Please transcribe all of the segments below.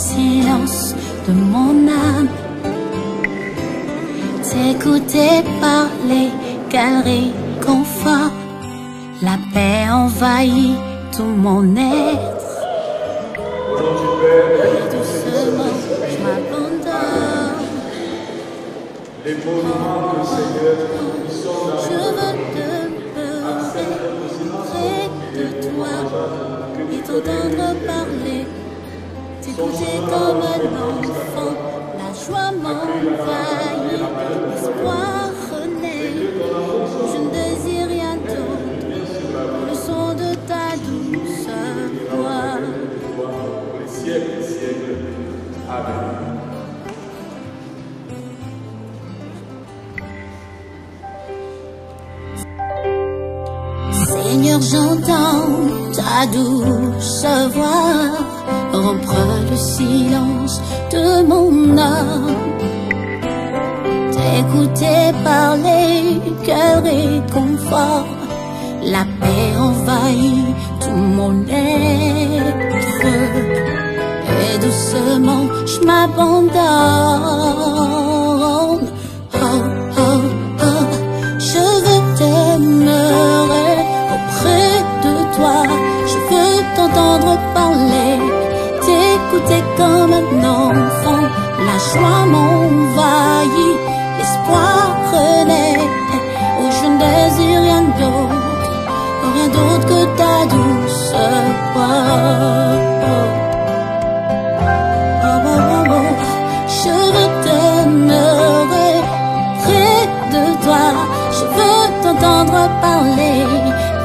silence de mon âme. T'écouter parler, quel réconfort. La paix envahit tout mon être. Et doucement, je m'abandonne. Les monuments que Seigneur, ils sont dans je veux demeurer près de toi et t'entendre parler. T'écouter comme un enfant, la joie m'envahit, l'espoir renaît. Je ne désire rien d'autre que le son de ta douce voix. les siècles et siècles. Amen. Seigneur, j'entends ta douce voix rompre le silence de mon âme. T'écouter parler, quel réconfort. La paix envahit tout mon être. Et doucement, je m'abandonne. Oh, oh, oh, je veux demeurer auprès de toi. Je veux t'entendre parler, t'écouter comme un enfant. La joie m'envahit, l'espoir renaît. Oh, je ne désire rien d'autre que ta douce voix. Je veux demeurer près de toi. Je veux t'entendre parler,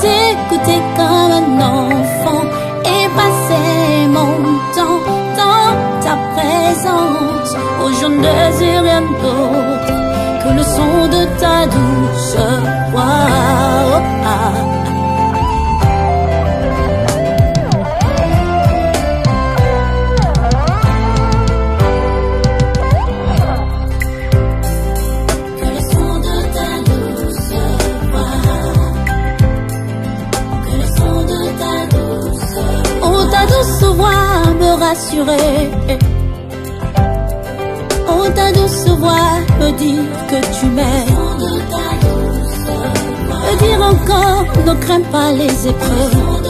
t'écouter comme un enfant et passer mon temps dans ta présence. Oh, je ne désire rien d'autre que le son de ta douce voix. Rassurer. Oh, ta douce voix me dire que tu m'aimes. Me dire encore, ne crains pas les épreuves.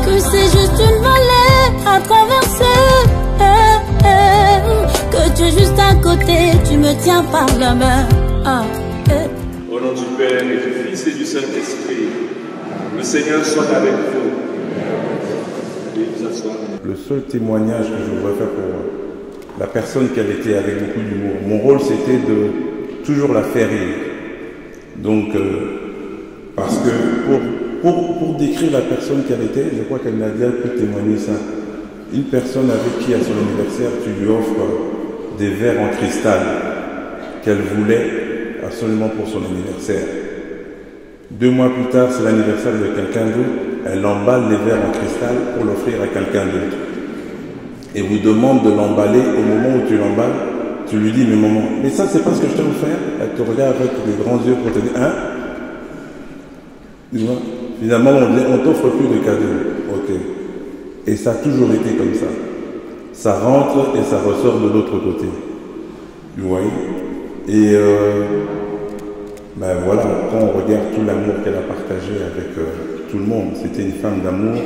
Que c'est juste une vallée à traverser. Que tu es juste à côté, tu me tiens par la main. Au nom du Père et du Fils et du Saint-Esprit, le Seigneur soit avec vous. Le seul témoignage que je voudrais faire pour la personne qui avait été avec beaucoup d'humour, mon rôle c'était de toujours la faire rire. Donc, parce que pour décrire la personne qu'elle était, je crois qu'elle n'a bien pu témoigner ça. Une personne avec qui à son anniversaire, tu lui offres des verres en cristal qu'elle voulait absolument pour son anniversaire. 2 mois plus tard, c'est l'anniversaire de quelqu'un d'autre, elle emballe les verres en cristal pour l'offrir à quelqu'un d'autre. Et vous demande de l'emballer, au moment où tu l'emballes, tu lui dis, mais maman, mais ça c'est pas ce que je t'ai offert. Elle te regarde avec des grands yeux pour te dire, hein? Finalement, on t'offre plus de cadeaux. Ok. Et ça a toujours été comme ça. Ça rentre et ça ressort de l'autre côté. Vous voyez? Et ben voilà, quand on regarde tout l'amour qu'elle a partagé avec tout le monde, c'était une femme d'amour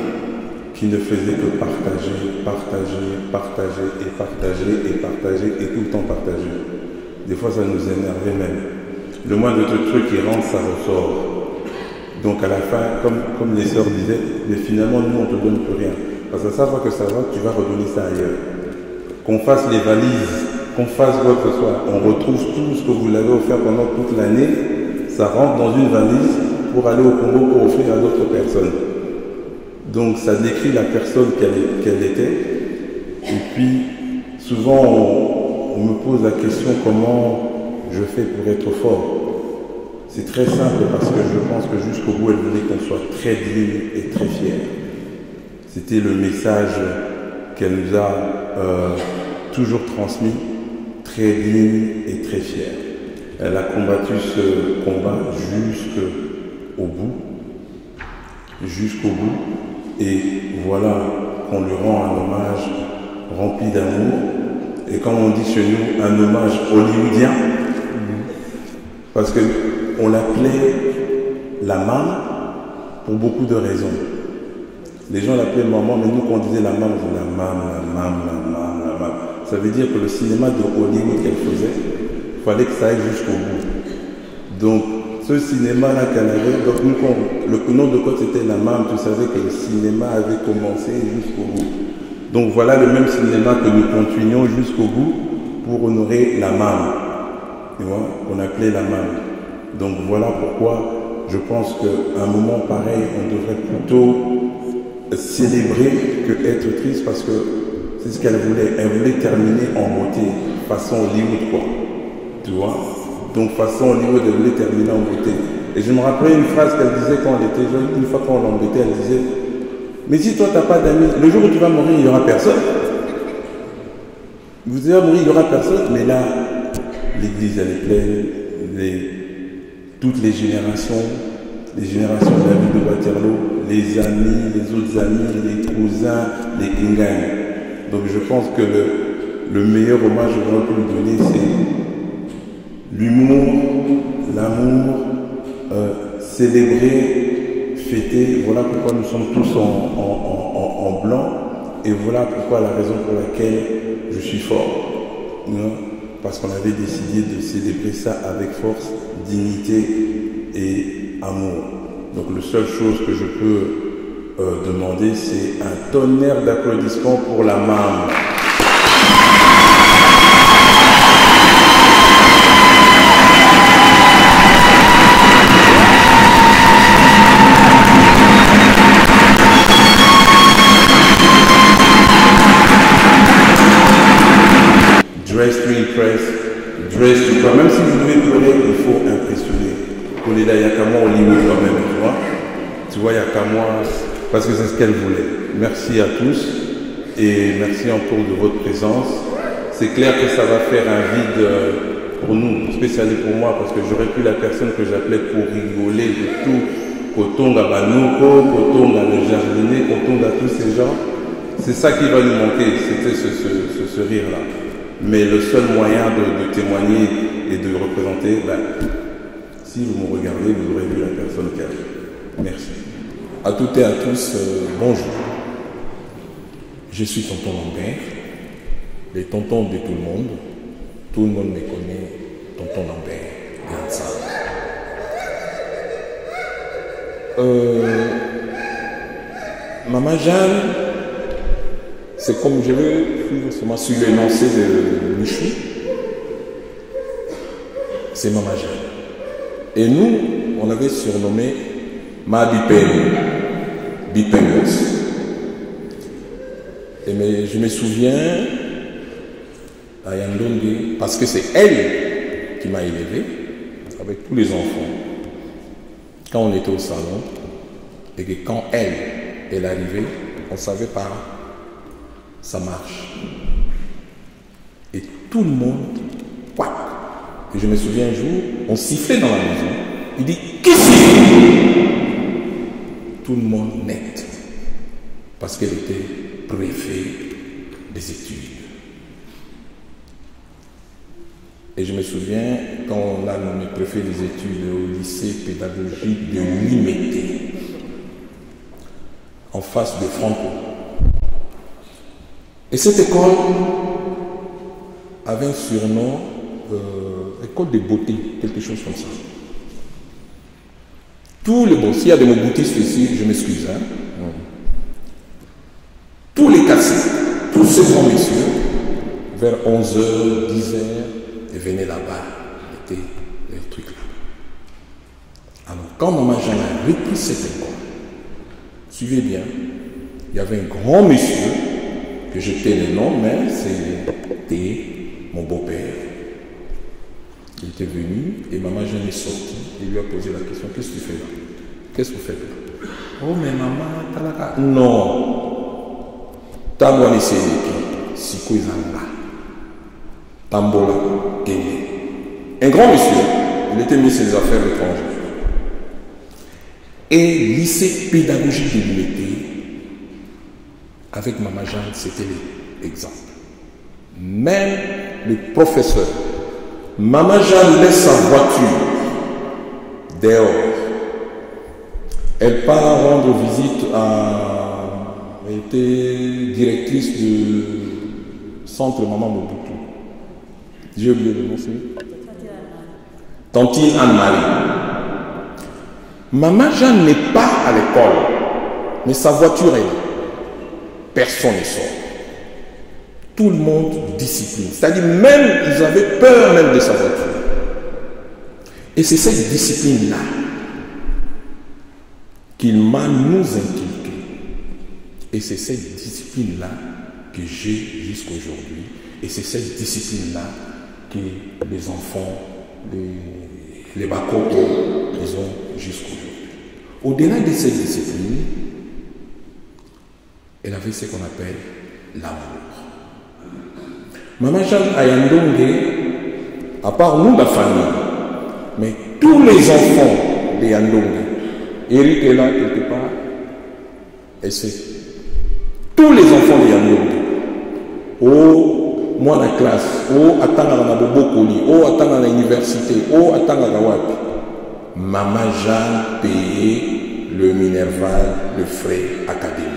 qui ne faisait que partager, partager, partager et partager et partager et tout le temps partager. Des fois, ça nous énervait même. Le moindre truc qui rentre, ça ressort. Donc à la fin, comme les sœurs disaient, mais finalement, nous, on ne te donne plus rien. Parce que chaque fois que ça va, tu vas redonner ça ailleurs. Qu'on fasse les valises, qu'on fasse quoi que ce soit, on retrouve tout ce que vous l'avez offert pendant toute l'année, ça rentre dans une valise pour aller au Congo pour offrir à d'autres personnes. Donc ça décrit la personne qu'elle était. Et puis, souvent, on me pose la question comment je fais pour être fort. C'est très simple parce que je pense que jusqu'au bout, elle voulait qu'on soit très digne et très fier. C'était le message qu'elle nous a toujours transmis, très digne et très fier. Elle a combattu ce combat jusqu'au bout. Et voilà qu'on lui rend un hommage rempli d'amour, et comme on dit chez nous, un hommage hollywoodien, parce qu'on l'appelait la maman pour beaucoup de raisons. Les gens l'appelaient maman, mais nous quand on disait la maman, on disait la maman. Ça veut dire que le cinéma de Hollywood qu'elle faisait, il fallait que ça aille jusqu'au bout. Donc, ce cinéma-là qu'elle avait, donc nous, quand le nom de code c'était la maman, tu savais que le cinéma avait commencé jusqu'au bout. Donc voilà le même cinéma que nous continuons jusqu'au bout pour honorer la maman. Tu vois, qu'on appelait la maman. Donc voilà pourquoi je pense qu'à un moment pareil, on devrait plutôt célébrer que être triste, parce que c'est ce qu'elle voulait. Elle voulait terminer en beauté, façon Hollywood quoi. Tu vois? Donc façon Hollywood, elle voulait terminer en beauté. Et je me rappelais une phrase qu'elle disait quand elle était jeune, une fois qu'on l'embêtait, elle disait: mais si toi tu n'as pas d'amis, le jour où tu vas mourir, il n'y aura personne. Vous allez mourir, il n'y aura personne. Mais là, l'église elle est pleine, toutes les générations de la ville de Waterloo, les amis, les autres amis, les cousins, les ingagnes. Donc je pense que le meilleur hommage que j'aurais pu lui donner, c'est l'humour, l'amour, célébrer, fêter. Voilà pourquoi nous sommes tous en blanc, et voilà pourquoi la raison pour laquelle je suis fort. Parce qu'on avait décidé de célébrer ça avec force, dignité et amour. Donc la seule chose que je peux demander, c'est un tonnerre d'applaudissements pour la maman. Dress to impress, dress to impress. Même si vous devez pleurer, il faut impressionner. Pour les là, il n'y a qu'à moi, Hollywood quand même, tu vois. Tu vois, il n'y a qu'à moi, parce que c'est ce qu'elle voulait. Merci à tous et merci encore de votre présence. C'est clair que ça va faire un vide pour nous, spécialement pour moi, parce que j'aurais pu la personne que j'appelais pour rigoler de tout. Kotonga Banoko, Kotonga le jardinier, Kotonga tous ces gens. C'est ça qui va nous manquer, c'était ce rire-là. Mais le seul moyen de témoigner et de représenter, si vous me regardez, vous aurez vu la personne qu'elle est. Merci. À toutes et à tous, bonjour. Je suis tonton Lambert, le tonton de tout le monde. Tout le monde me connaît, tonton Lambert, Gansa. Maman Jeanne, c'est comme je veux suivre sur l'énoncé de Michou. C'est Maman Jeanne. Et nous, on avait surnommé Ma Bipengos. Et mais je me souviens à Yandonde, parce que c'est elle qui m'a élevé avec tous les enfants. Quand on était au salon, et que quand elle arrivait, on savait par sa marche. Et tout le monde, quoi. Et je me souviens un jour, on sifflait dans la maison. Il dit, qui siffle? Tout le monde net. Parce qu'elle était préfet des études. Et je me souviens, quand on a nommé préfet des études au lycée pédagogique de Limété, en face de Franco. Et cette école avait un surnom, école de beauté, quelque chose comme ça. Tous les bons, s'il y a des mots boutistes ici, je m'excuse. Hein? Tous les cassés, tous ces grands messieurs, vers 11h, 10h, ils venaient là-bas, mettaient les trucs là. Alors, quand Maman Jeanne a repris cette école, suivez bien, il y avait un grand monsieur, que je tais le nom, mais c'était mon beau-père. Il était venu et Maman Jeanne est sortie. Il lui a posé la question, qu'est-ce que tu fais là? Qu'est-ce que vous faites là? Oh, mais maman, t'as la carte. Non. T'as moi laissé l'équipe. Siko Izanga. Tambola, Kenya. Un grand monsieur, il était ministre des Affaires étrangères. Et lycée pédagogique de l'Unité, avec Maman Jeanne, c'était exemple. Même le professeur, Maman Jeanne laisse sa voiture dehors. Elle part rendre visite à... Elle était directrice du centre Maman Mobutu. J'ai oublié le nom, c'est Tantine Anne-Marie. Maman Jeanne n'est pas à l'école, mais sa voiture est là. Personne ne sort. Tout le monde discipline. C'est-à-dire même, ils avaient peur même de sa voiture. Et c'est cette discipline-là qu'il m'a nous inculqué. Et c'est cette discipline-là que j'ai jusqu'aujourd'hui. Et c'est cette discipline-là que les enfants, les Bakoko, ils ont jusqu'aujourd'hui. Au-delà de cette discipline, elle avait ce qu'on appelle l'amour. Maman Jeanne à Yandongue, à part nous, la famille, mais tous les enfants de Yandongue, Eric est là quelque part, et c'est tous les enfants de Yandongue. Oh, moi la classe, oh, attends à la Bobokoli, oh, attends à l'université, oh, attends à la Wapi. Maman Jeanne payait le Minerval, le frais académique.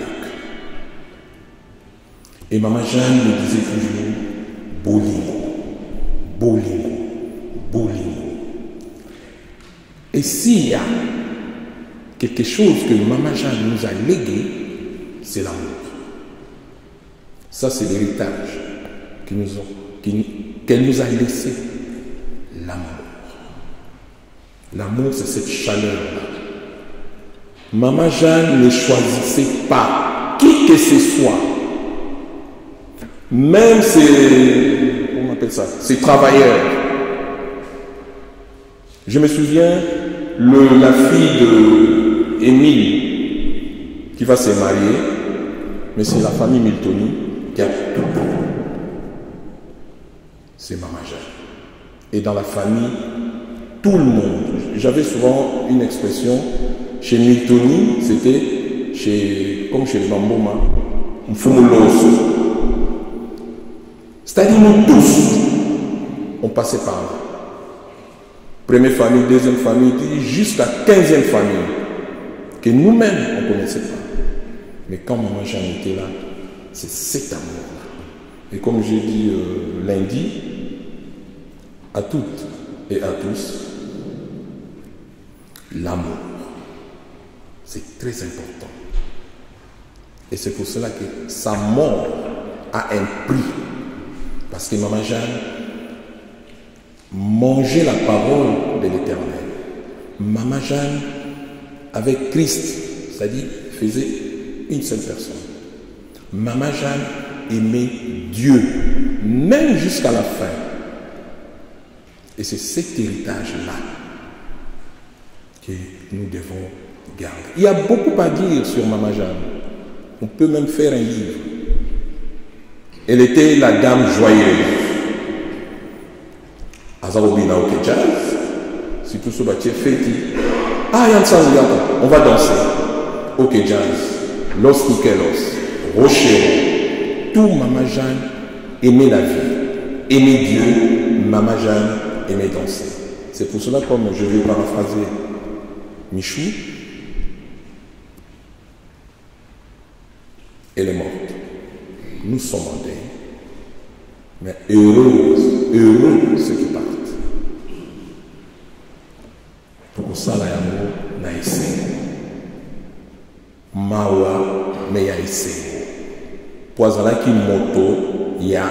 Et Maman Jeanne me disait toujours, Bolingo, Bolingo, Bolingo. Et s'il y a quelque chose que Maman Jeanne nous a légué, c'est l'amour. Ça, c'est l'héritage qu'elle nous a laissé. L'amour. L'amour, c'est cette chaleur-là. Maman Jeanne ne choisissait pas qui que ce soit. Même comment on appelle ça, ces travailleurs. Je me souviens, la fille de Émile qui va se marier, mais c'est la famille Miltoni qui a tout. C'est Maman Jeanne. Et dans la famille, tout le monde. J'avais souvent une expression, chez Miltoni, c'était comme chez les Bamboma, Mfumuloso. C'est-à-dire nous tous, on passait par là. Première famille, deuxième famille, jusqu'à 15e famille, que nous-mêmes, on ne connaissait pas. Mais quand Maman Jeanne était là, c'est cet amour-là. Et comme j'ai dit lundi, à toutes et à tous, l'amour, c'est très important. Et c'est pour cela que sa mort a un prix. Parce que Maman Jeanne mangeait la parole de l'Éternel. Maman Jeanne, avec Christ, c'est-à-dire faisait une seule personne. Maman Jeanne aimait Dieu, même jusqu'à la fin. Et c'est cet héritage-là que nous devons garder. Il y a beaucoup à dire sur Maman Jeanne. On peut même faire un livre. Elle était la dame joyeuse. Azarobina au jazz, si tout ce bâtiment fait, ah, on va danser. Ok, jazz, Los Nikelos, Rocher, tout Maman Jeanne aimait la vie, aimait Dieu, Maman Jeanne aimait danser. C'est pour cela, comme je vais paraphraser Michou, elle est morte. Nous sommes en deuil. Mais heureux ceux qui partent. Pour ça, l'amour n'a essayé. Mawa, mais ya essayé. Poisala qui moto, ya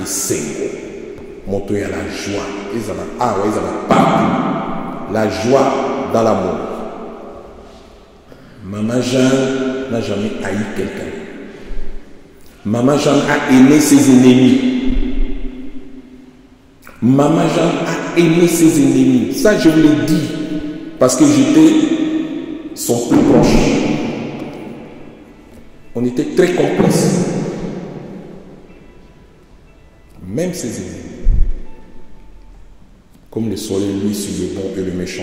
essayé. Moto, ya la joie. Ils ont partout. La joie dans l'amour. Maman Jeanne n'a jamais haï quelqu'un. Maman Jeanne a aimé ses ennemis. Maman Jeanne a aimé ses ennemis. Ça, je vous l'ai dit parce que j'étais son plus proche. On était très complices. Même ses ennemis. Comme le soleil, lui, sur le bon et le méchant.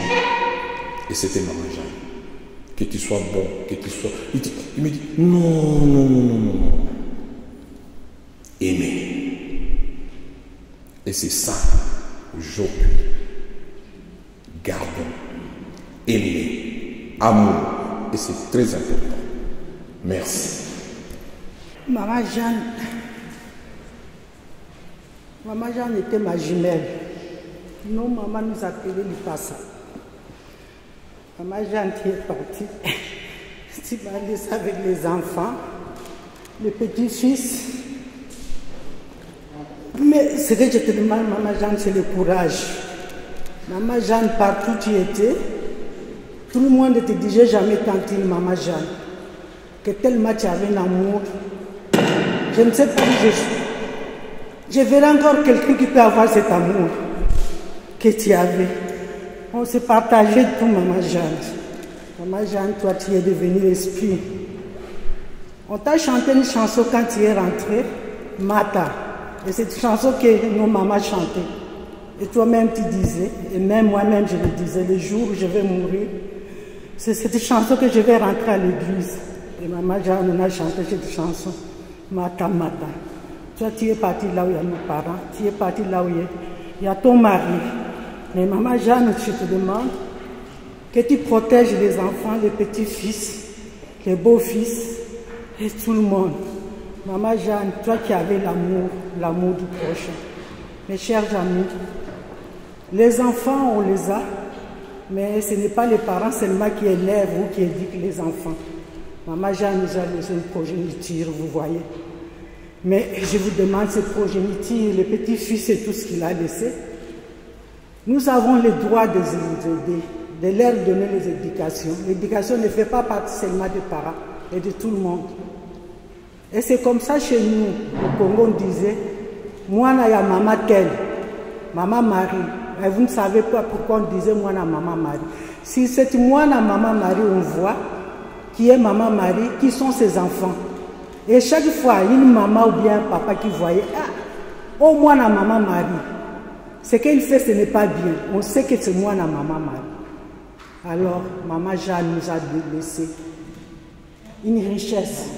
Et c'était Maman Jeanne. Que tu sois bon, que tu sois... Il me dit, non. aimer. Et c'est ça, aujourd'hui. Gardons, aimer, amour. Et c'est très important. Merci. Maman Jeanne était ma jumelle. Nos mamans nous appelaient Lipassa. Maman Jeanne, tu es partie. Tu m'as laissé avec les enfants, les petits-fils. Mais ce que je te demande, Maman Jeanne, c'est le courage. Maman Jeanne, partout où tu étais, tout le monde te disait jamais tantine, Maman Jeanne. Que tellement tu avais un amour. Je ne sais pas où je suis. Je verrai encore quelqu'un qui peut avoir cet amour que tu avais. On s'est partagé tout, Maman Jeanne. Maman Jeanne, toi, tu es devenue l'esprit. On t'a chanté une chanson quand tu es rentrée, Mata. Et cette chanson que nos mamans chantaient. Et toi-même, tu disais, et même moi-même, je le disais, le jour où je vais mourir, c'est cette chanson que je vais rentrer à l'église. Et Maman Jeanne, on a chanté cette chanson, Mata, Mata. Toi, tu es parti là où il y a nos parents, tu es parti là où il y a ton mari. Mais Maman Jeanne, je te demande que tu protèges les enfants, les petits-fils, les beaux-fils et tout le monde. Maman Jeanne, toi qui avais l'amour du prochain. Mes chers amis, les enfants, on les a, mais ce n'est pas les parents seulement qui élèvent ou qui éduquent les enfants. Maman Jeanne nous a laissé une progéniture, vous voyez. Mais je vous demande, cette progéniture, les petits-fils et tout ce qu'il a laissé, nous avons le droit de les aider, de leur donner les éducations. L'éducation ne fait pas partie seulement des parents et de tout le monde. Et c'est comme ça chez nous, au Congo, on disait, moi, il y a maman telle, maman Marie. Et vous ne savez pas pourquoi on disait moi, maman Marie. Si c'est moi, maman Marie, on voit qui est maman Marie, qui sont ses enfants. Et chaque fois, une maman ou bien un papa qui voyait, ah, oh, moi, maman Marie. Ce qu'il fait, ce n'est pas bien. On sait que c'est moi, maman Marie. Alors, Maman Jeanne nous a laissé une richesse.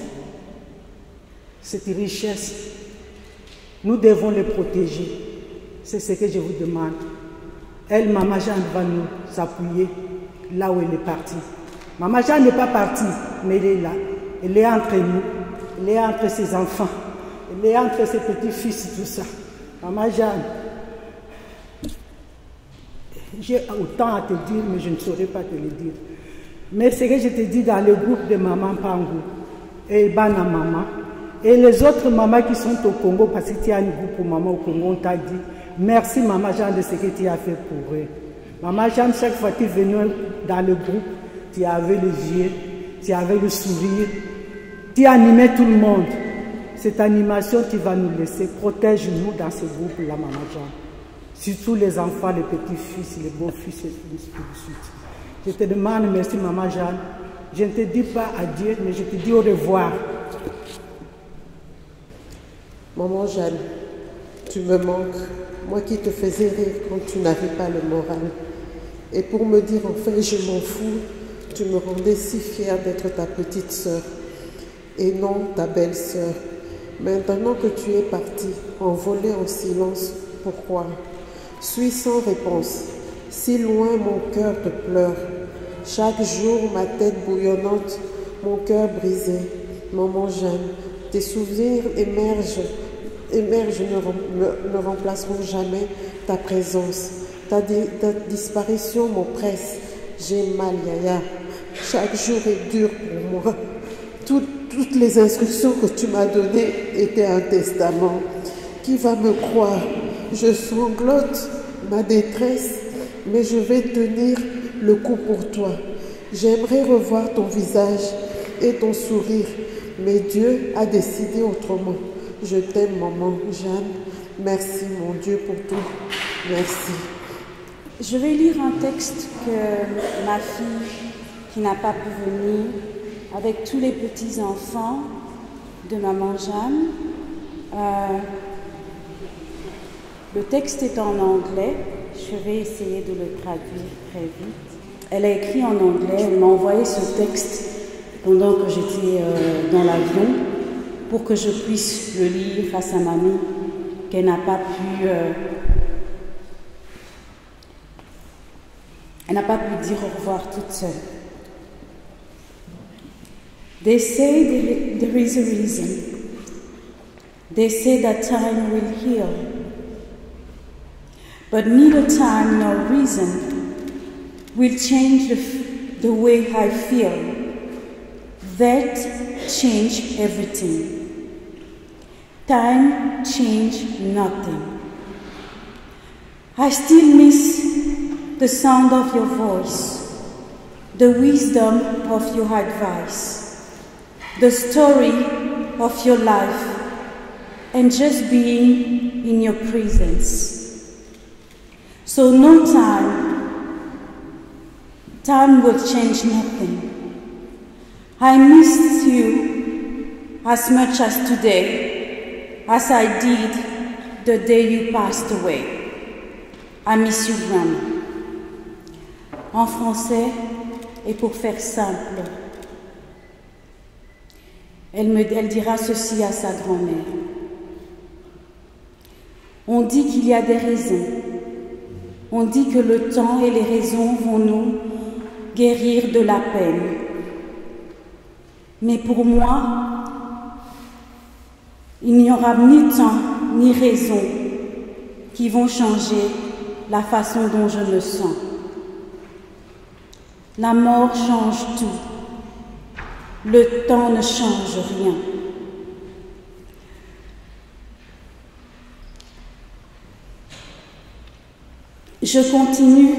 Cette richesse, nous devons les protéger. C'est ce que je vous demande. Elle, Maman Jeanne, va nous appuyer là où elle est partie. Maman Jeanne n'est pas partie, mais elle est là. Elle est entre nous. Elle est entre ses enfants. Elle est entre ses petits-fils, tout ça. Maman Jeanne, j'ai autant à te dire, mais je ne saurais pas te le dire. Mais ce que je te dis dans le groupe de Maman Pangou, et Bana Maman, et les autres mamans qui sont au Congo, parce que tu as un groupe pour maman au Congo, on t'a dit, merci Maman Jeanne de ce que tu as fait pour eux. Maman Jeanne, chaque fois que tu venais dans le groupe, tu avais les yeux, tu avais le sourire, tu animais tout le monde. Cette animation, tu vas nous laisser. Protège-nous dans ce groupe-là, Maman Jeanne. Surtout les enfants, les petits-fils, les beaux-fils, et tout de suite. Je te demande merci, Maman Jeanne. Je ne te dis pas adieu, mais je te dis au revoir. Maman Jeanne, tu me manques, moi qui te faisais rire quand tu n'avais pas le moral. Et pour me dire enfin je m'en fous, tu me rendais si fière d'être ta petite sœur et non ta belle-sœur. Maintenant que tu es partie, envolée en silence, pourquoi? Suis sans réponse, si loin mon cœur te pleure. Chaque jour ma tête bouillonnante, mon cœur brisé. Maman Jeanne, tes souvenirs émergent, ne remplaceront jamais ta présence. Ta disparition m'oppresse. J'ai mal, Yaya. Chaque jour est dur pour moi. Toutes les instructions que tu m'as données étaient un testament. Qui va me croire? Je sanglote ma détresse, mais je vais tenir le coup pour toi. J'aimerais revoir ton visage et ton sourire, mais Dieu a décidé autrement. Je t'aime, Maman Jeanne. Merci, mon Dieu, pour tout. Merci. Je vais lire un texte que ma fille, qui n'a pas pu venir, avec tous les petits-enfants de Maman Jeanne. Le texte est en anglais. Je vais essayer de le traduire très vite. Elle a écrit en anglais. Elle m'a envoyé ce texte pendant que j'étais dans l'avion. pour que je puisse le lire face à mamie, qu'elle n'a pas pu... elle n'a pas pu dire au revoir toute seule. They say there is a reason. They say that time will heal. But neither time nor reason will change the way I feel. That changed everything. Time changed nothing. I still miss the sound of your voice, the wisdom of your advice, the story of your life, and just being in your presence. So no time will change nothing. I missed you as much as today as I did the day you passed away. I miss you, Grandma. En français, et pour faire simple, elle dira ceci à sa grand-mère. On dit qu'il y a des raisons. On dit que le temps et les raisons vont nous guérir de la peine. Mais pour moi, il n'y aura ni temps ni raison qui vont changer la façon dont je me sens. La mort change tout. Le temps ne change rien. Je continue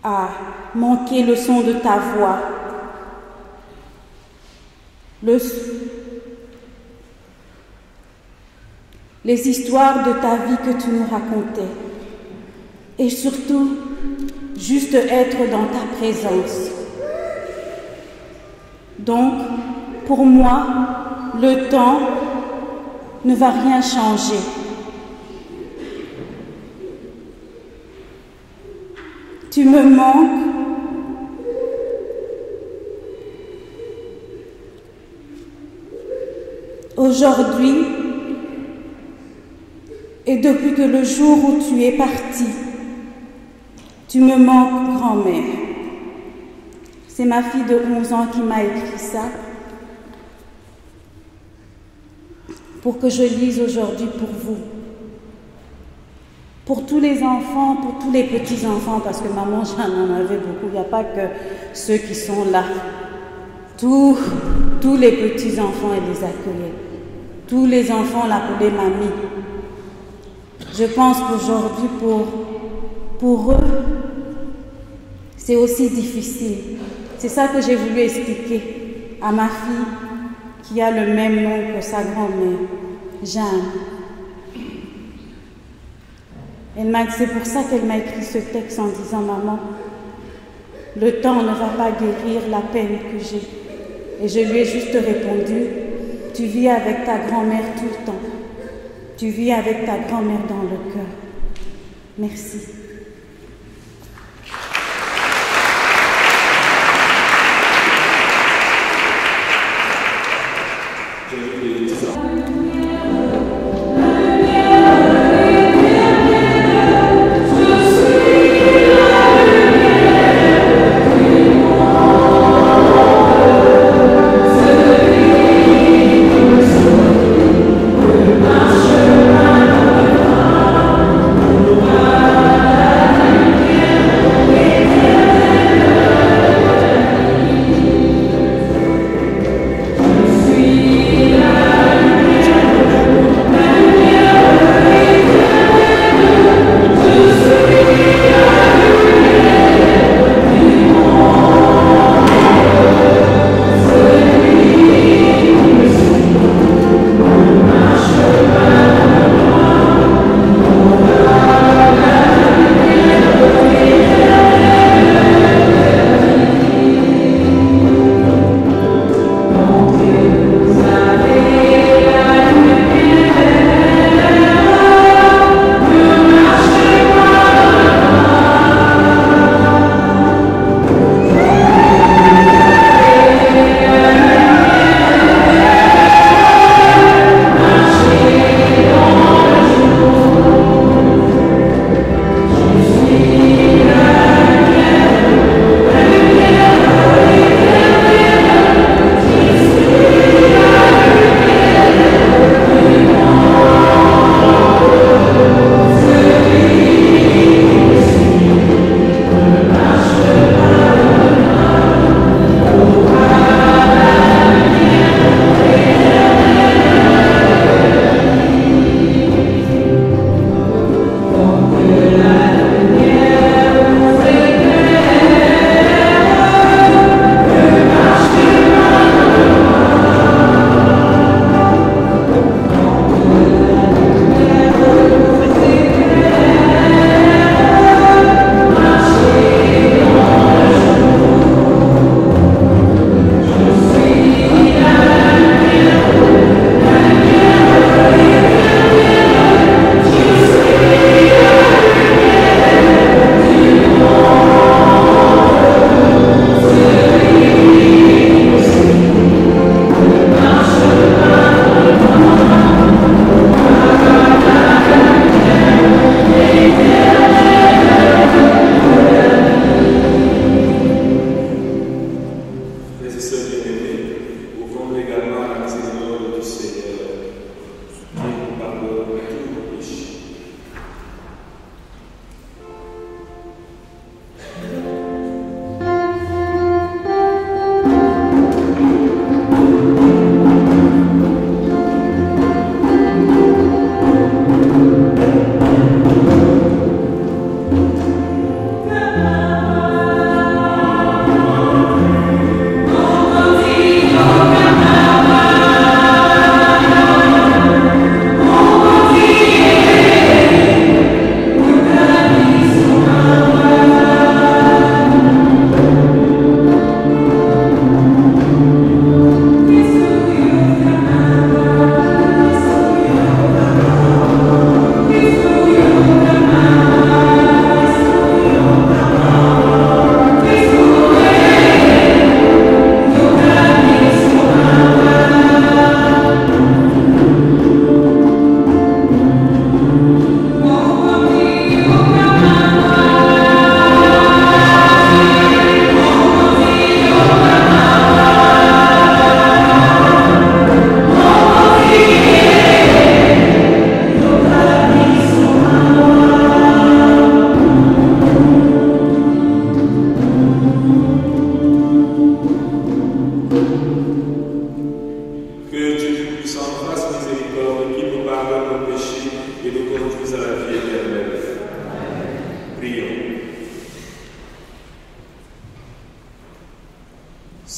à manquer le son de ta voix, les histoires de ta vie que tu nous racontais, et surtout, juste être dans ta présence. Donc, pour moi, le temps ne va rien changer. Tu me manques. Aujourd'hui, et depuis que le jour où tu es parti, tu me manques, grand-mère. C'est ma fille de 11 ans qui m'a écrit ça pour que je lise aujourd'hui pour vous. Pour tous les enfants, pour tous les petits-enfants, parce que maman, j'en avais beaucoup, il n'y a pas que ceux qui sont là. Tous les petits-enfants, elle les accueillait. Tous les enfants l'appelaient mamie. Je pense qu'aujourd'hui, pour eux, c'est aussi difficile. C'est ça que j'ai voulu expliquer à ma fille qui a le même nom que sa grand-mère, Jeanne. C'est pour ça qu'elle m'a écrit ce texte en disant « Maman, le temps ne va pas guérir la peine que j'ai. » Et je lui ai juste répondu « Tu vis avec ta grand-mère tout le temps. Tu vis avec ta grand-mère dans le cœur. » Merci. Bye.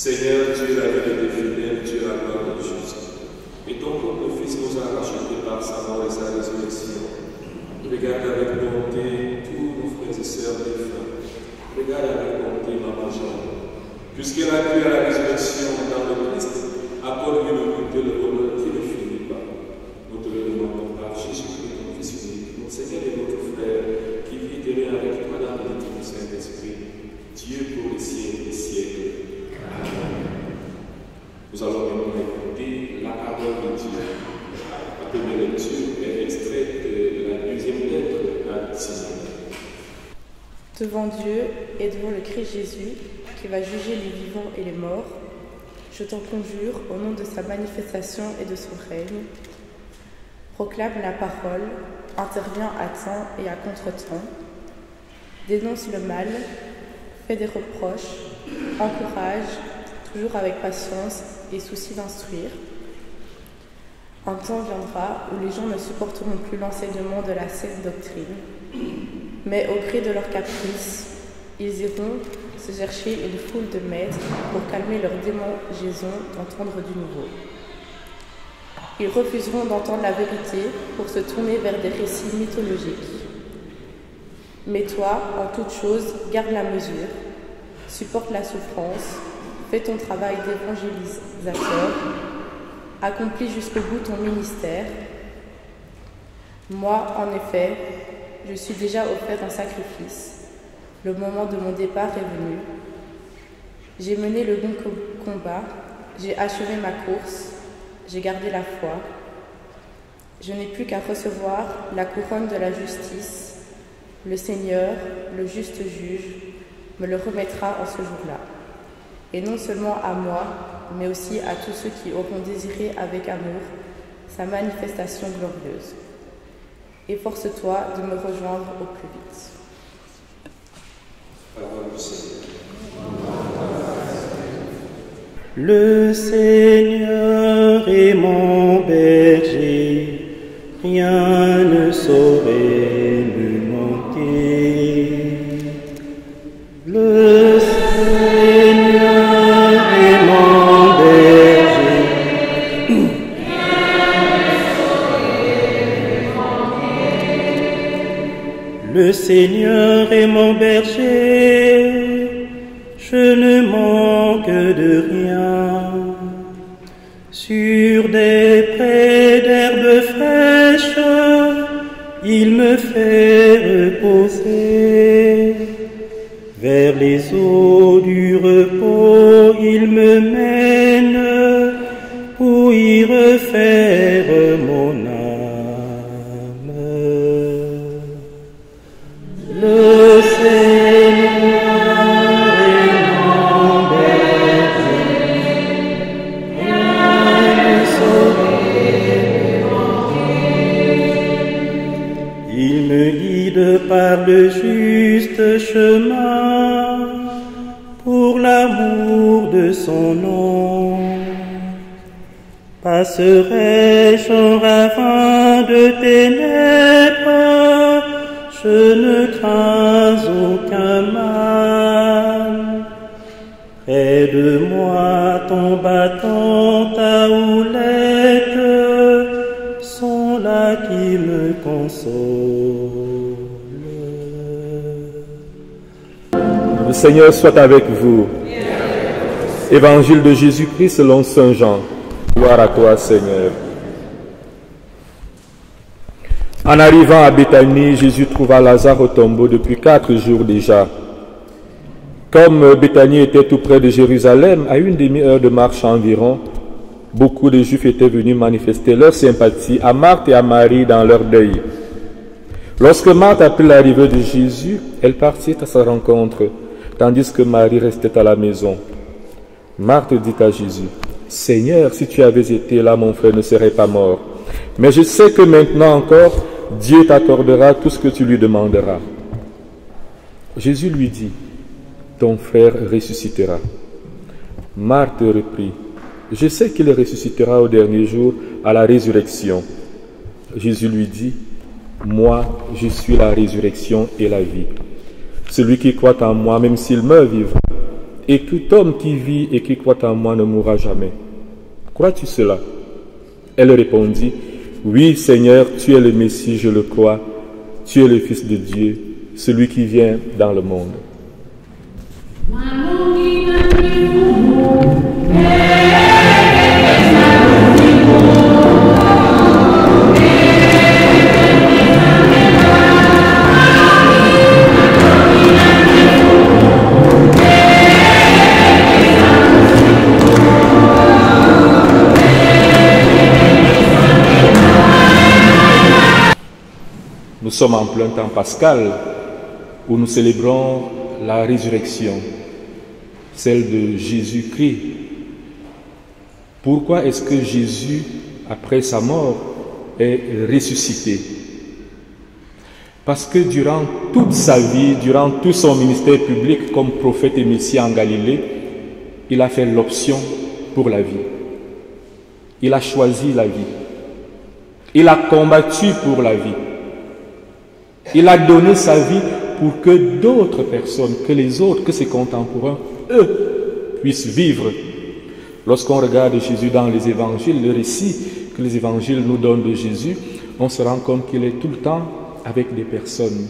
Seigneur, tu es la vérité fidèle, tu es la gloire juste. Et ton propre Fils nous a rachetés par sa mort et sa résurrection. Regarde avec bonté tous nos frères et sœurs défunts. Regarde avec bonté Maman Jeanne. Puisqu'elle a cru à la résurrection dans le Christ, accorde-lui le culte et le bonheur qui ne finit pas. Nous te le demandons par Jésus-Christ, ton Fils unique, notre Seigneur et notre frère, qui vit et règne avec toi dans l'unité du Saint-Esprit, Dieu pour les siècles des siècles. Amen. Nous allons maintenant écouter la parole de Dieu. La première lecture est extraite de la deuxième lettre à Timothéo. Devant Dieu et devant le Christ Jésus, qui va juger les vivants et les morts, je t'en conjure, au nom de sa manifestation et de son règne, proclame la parole, intervient à temps et à contre-temps, dénonce le mal, fait des reproches, encourage, toujours avec patience et souci d'instruire. Un temps viendra où les gens ne supporteront plus l'enseignement de la saine doctrine, mais au gré de leurs caprices, ils iront se chercher une foule de maîtres pour calmer leur démangeaison d'entendre du nouveau. Ils refuseront d'entendre la vérité pour se tourner vers des récits mythologiques. Mais toi, en toute chose, garde la mesure, supporte la souffrance, fais ton travail d'évangélisateur, accomplis jusqu'au bout ton ministère. Moi, en effet, je suis déjà offert un sacrifice. Le moment de mon départ est venu. J'ai mené le bon combat, j'ai achevé ma course, j'ai gardé la foi. Je n'ai plus qu'à recevoir la couronne de la justice. Le Seigneur, le juste juge, me le remettra en ce jour-là. Et non seulement à moi, mais aussi à tous ceux qui auront désiré avec amour sa manifestation glorieuse. Efforce-toi de me rejoindre au plus vite. Le Seigneur est mon berger, rien ne saurait me manquer. Le Seigneur est mon berger, le Seigneur est mon berger, je ne manque de rien. Sur des prés d'herbes fraîches, il me fait reposer. Vers les eaux du repos, il me mène pour y refaire mon âme. Le Seigneur est mon berger, rien ne saurait me manquer. Il me guide par le juste chemin pour l'amour de son nom. Passerai-je en ravin de ténèbres, je ne crains aucun mal. Près de moi ton bâton, ta houlette sont là qui me consolent. Le Seigneur soit avec vous. Évangile de Jésus-Christ selon Saint Jean. Gloire à toi, Seigneur. En arrivant à Béthanie, Jésus trouva Lazare au tombeau depuis 4 jours déjà. Comme Béthanie était tout près de Jérusalem, à une demi-heure de marche environ, beaucoup de Juifs étaient venus manifester leur sympathie à Marthe et à Marie dans leur deuil. Lorsque Marthe apprit l'arrivée de Jésus, elle partit à sa rencontre, tandis que Marie restait à la maison. Marthe dit à Jésus, « Seigneur, si tu avais été là, mon frère ne serait pas mort. Mais je sais que maintenant encore, Dieu t'accordera tout ce que tu lui demanderas. » Jésus lui dit, « Ton frère ressuscitera. » Marthe reprit, « Je sais qu'il ressuscitera au dernier jour à la résurrection. » Jésus lui dit, « Moi, je suis la résurrection et la vie. Celui qui croit en moi, même s'il meurt, vivra. et tout homme qui vit et qui croit en moi ne mourra jamais. Crois-tu cela? Elle répondit, oui Seigneur, tu es le Messie, je le crois, tu es le Fils de Dieu, celui qui vient dans le monde. Nous sommes en plein temps pascal où nous célébrons la résurrection, celle de Jésus-Christ. Pourquoi est-ce que Jésus, après sa mort, est ressuscité? Parce que durant toute sa vie, durant tout son ministère public comme prophète et Messie en Galilée, il a fait l'option pour la vie. Il a choisi la vie. Il a combattu pour la vie. Il a donné sa vie pour que d'autres personnes, que les autres, que ses contemporains, eux, puissent vivre. Lorsqu'on regarde Jésus dans les évangiles, le récit que les évangiles nous donnent de Jésus, on se rend compte qu'il est tout le temps avec des personnes.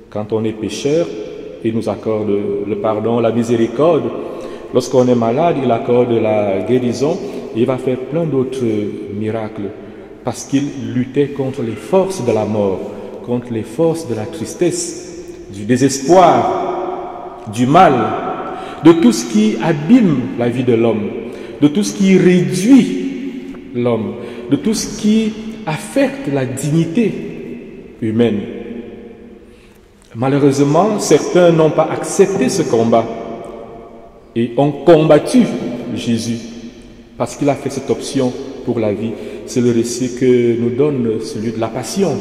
Quand on est pécheur, il nous accorde le pardon, la miséricorde. Lorsqu'on est malade, il accorde la guérison et il va faire plein d'autres miracles parce qu'il luttait contre les forces de la mort, contre les forces de la tristesse, du désespoir, du mal, de tout ce qui abîme la vie de l'homme, de tout ce qui réduit l'homme, de tout ce qui affecte la dignité humaine. Malheureusement, certains n'ont pas accepté ce combat et ont combattu Jésus parce qu'il a fait cette option pour la vie. C'est le récit que nous donne celui de la passion,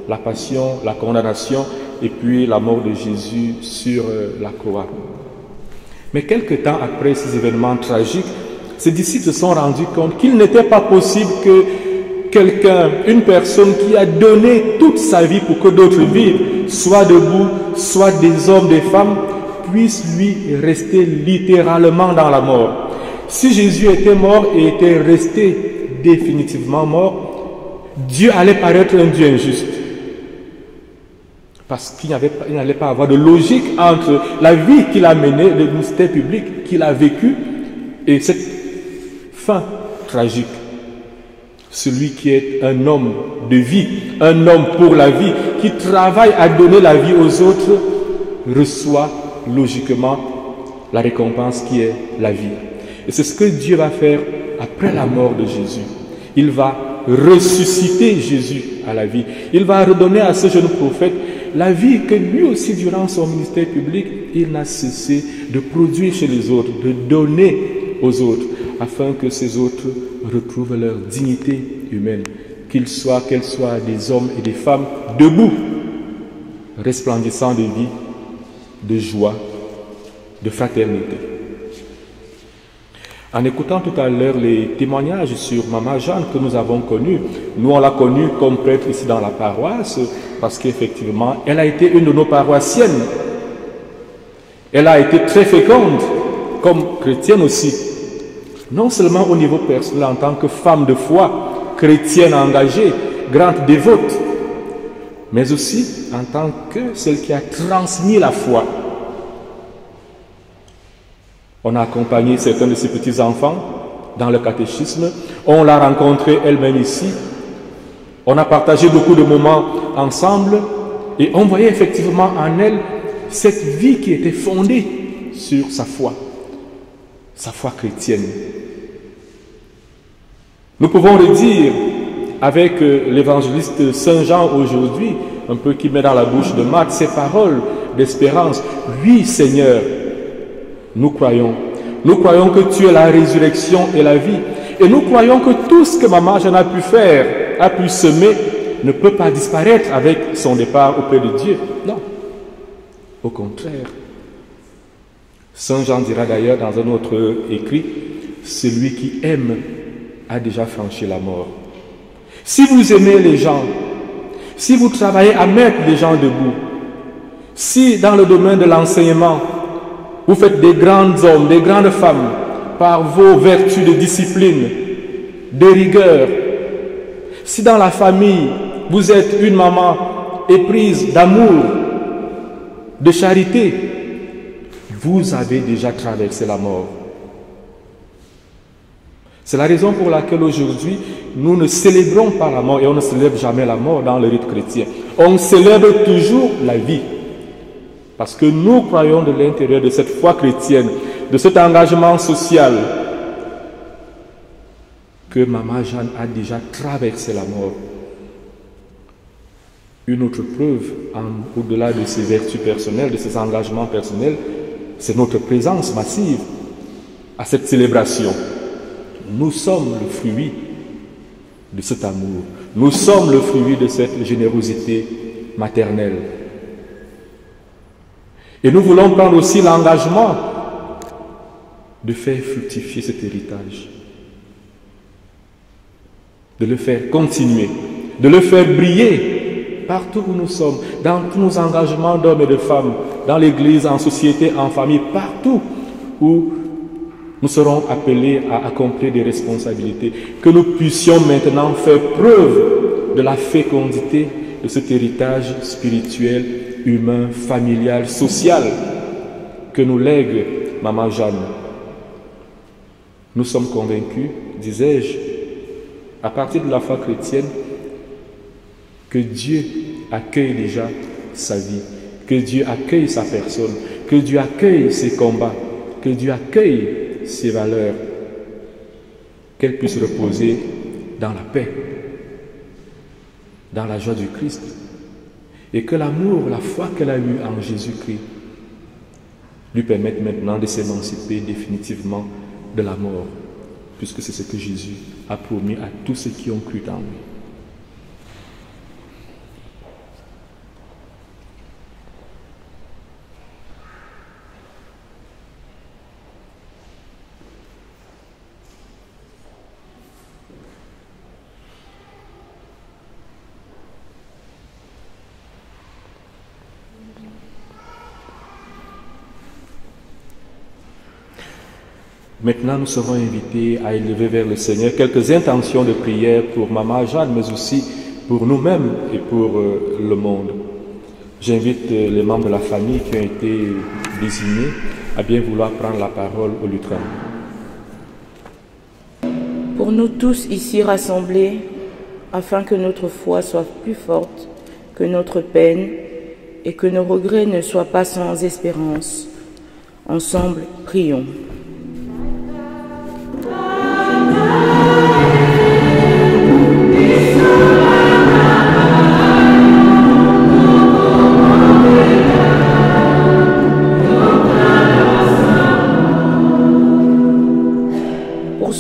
la condamnation et puis la mort de Jésus sur la croix. Mais quelque temps après ces événements tragiques, ses disciples se sont rendus compte qu'il n'était pas possible que quelqu'un, une personne qui a donné toute sa vie pour que d'autres vivent, soit debout, soit des hommes, des femmes, puisse lui rester littéralement dans la mort. Si Jésus était mort et était resté définitivement mort, Dieu allait paraître un Dieu injuste. Parce qu'il n'allait pas avoir de logique entre la vie qu'il a menée, le ministère public qu'il a vécu, et cette fin tragique. Celui qui est un homme de vie, un homme pour la vie, qui travaille à donner la vie aux autres, reçoit logiquement la récompense qui est la vie. Et c'est ce que Dieu va faire après la mort de Jésus. Il va ressusciter Jésus à la vie. Il va redonner à ce jeune prophète la vie que lui aussi, durant son ministère public, il n'a cessé de produire chez les autres, de donner aux autres, afin que ces autres retrouvent leur dignité humaine, qu'elles soient des hommes et des femmes debout, resplendissants de vie, de joie, de fraternité. En écoutant tout à l'heure les témoignages sur Maman Jeanne que nous avons connue, nous on l'a connue comme prêtre ici dans la paroisse, parce qu'effectivement, elle a été une de nos paroissiennes. Elle a été très féconde, comme chrétienne aussi. Non seulement au niveau personnel en tant que femme de foi, chrétienne engagée, grande dévote, mais aussi en tant que celle qui a transmis la foi. On a accompagné certains de ses petits-enfants dans le catéchisme. On l'a rencontrée elle-même ici. On a partagé beaucoup de moments ensemble et on voyait effectivement en elle cette vie qui était fondée sur sa foi chrétienne. Nous pouvons le dire avec l'évangéliste Saint Jean aujourd'hui, un peu qui met dans la bouche de Marc ces paroles d'espérance. Oui, Seigneur, nous croyons que tu es la résurrection et la vie. Et nous croyons que tout ce que Maman Jeanne a pu faire, a pu semer, ne peut pas disparaître avec son départ auprès de Dieu. Non. Au contraire. Saint Jean dira d'ailleurs dans un autre écrit, celui qui aime a déjà franchi la mort. Si vous aimez les gens, si vous travaillez à mettre les gens debout, si dans le domaine de l'enseignement, Vous faites des grands hommes, des grandes femmes par vos vertus de discipline, de rigueur. Si dans la famille, vous êtes une maman éprise d'amour, de charité, vous avez déjà traversé la mort. C'est la raison pour laquelle aujourd'hui, nous ne célébrons pas la mort et on ne célèbre jamais la mort dans le rite chrétien. On célèbre toujours la vie. Parce que nous croyons de l'intérieur de cette foi chrétienne, de cet engagement social, que Maman Jeanne a déjà traversé la mort. Une autre preuve, au-delà de ses vertus personnelles, de ses engagements personnels, c'est notre présence massive à cette célébration. Nous sommes le fruit de cet amour. Nous sommes le fruit de cette générosité maternelle. Et nous voulons prendre aussi l'engagement de faire fructifier cet héritage, de le faire continuer, de le faire briller partout où nous sommes, dans tous nos engagements d'hommes et de femmes, dans l'Église, en société, en famille, partout où nous serons appelés à accomplir des responsabilités, que nous puissions maintenant faire preuve de la fécondité de cet héritage spirituel, humain, familial, social que nous lègue Maman Jeanne. Nous sommes convaincus, disais-je, à partir de la foi chrétienne, que Dieu accueille déjà sa vie, que Dieu accueille sa personne, que Dieu accueille ses combats, que Dieu accueille ses valeurs, qu'elles puissent reposer dans la paix, dans la joie du Christ, et que l'amour, la foi qu'elle a eue en Jésus-Christ lui permette maintenant de s'émanciper définitivement de la mort, puisque c'est ce que Jésus a promis à tous ceux qui ont cru en lui. Maintenant, nous serons invités à élever vers le Seigneur quelques intentions de prière pour Maman Jeanne, mais aussi pour nous-mêmes et pour le monde. J'invite les membres de la famille qui ont été désignés à bien vouloir prendre la parole au lutrin. Pour nous tous ici rassemblés, afin que notre foi soit plus forte que notre peine et que nos regrets ne soient pas sans espérance, ensemble, prions.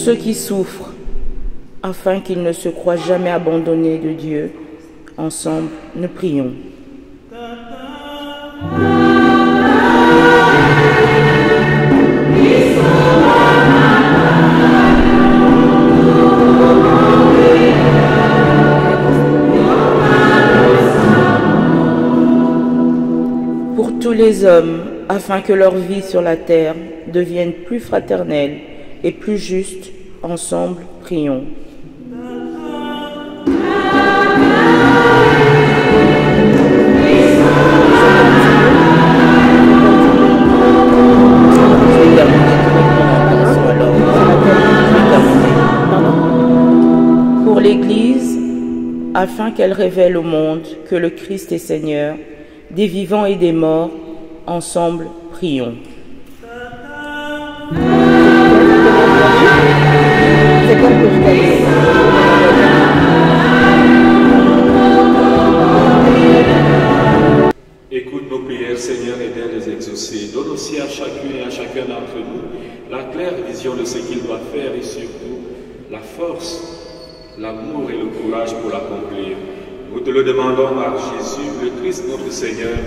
Ceux qui souffrent, afin qu'ils ne se croient jamais abandonnés de Dieu, ensemble, nous prions. Pour tous les hommes, afin que leur vie sur la terre devienne plus fraternelle et plus juste, ensemble, prions. Pour l'Église, afin qu'elle révèle au monde que le Christ est Seigneur, des vivants et des morts, ensemble, prions. Écoute nos prières, Seigneur, et viens les exaucer. Donne aussi à chacune et à chacun d'entre nous la claire vision de ce qu'il doit faire et surtout la force, l'amour et le courage pour l'accomplir. Nous te le demandons par Jésus, le Christ notre Seigneur.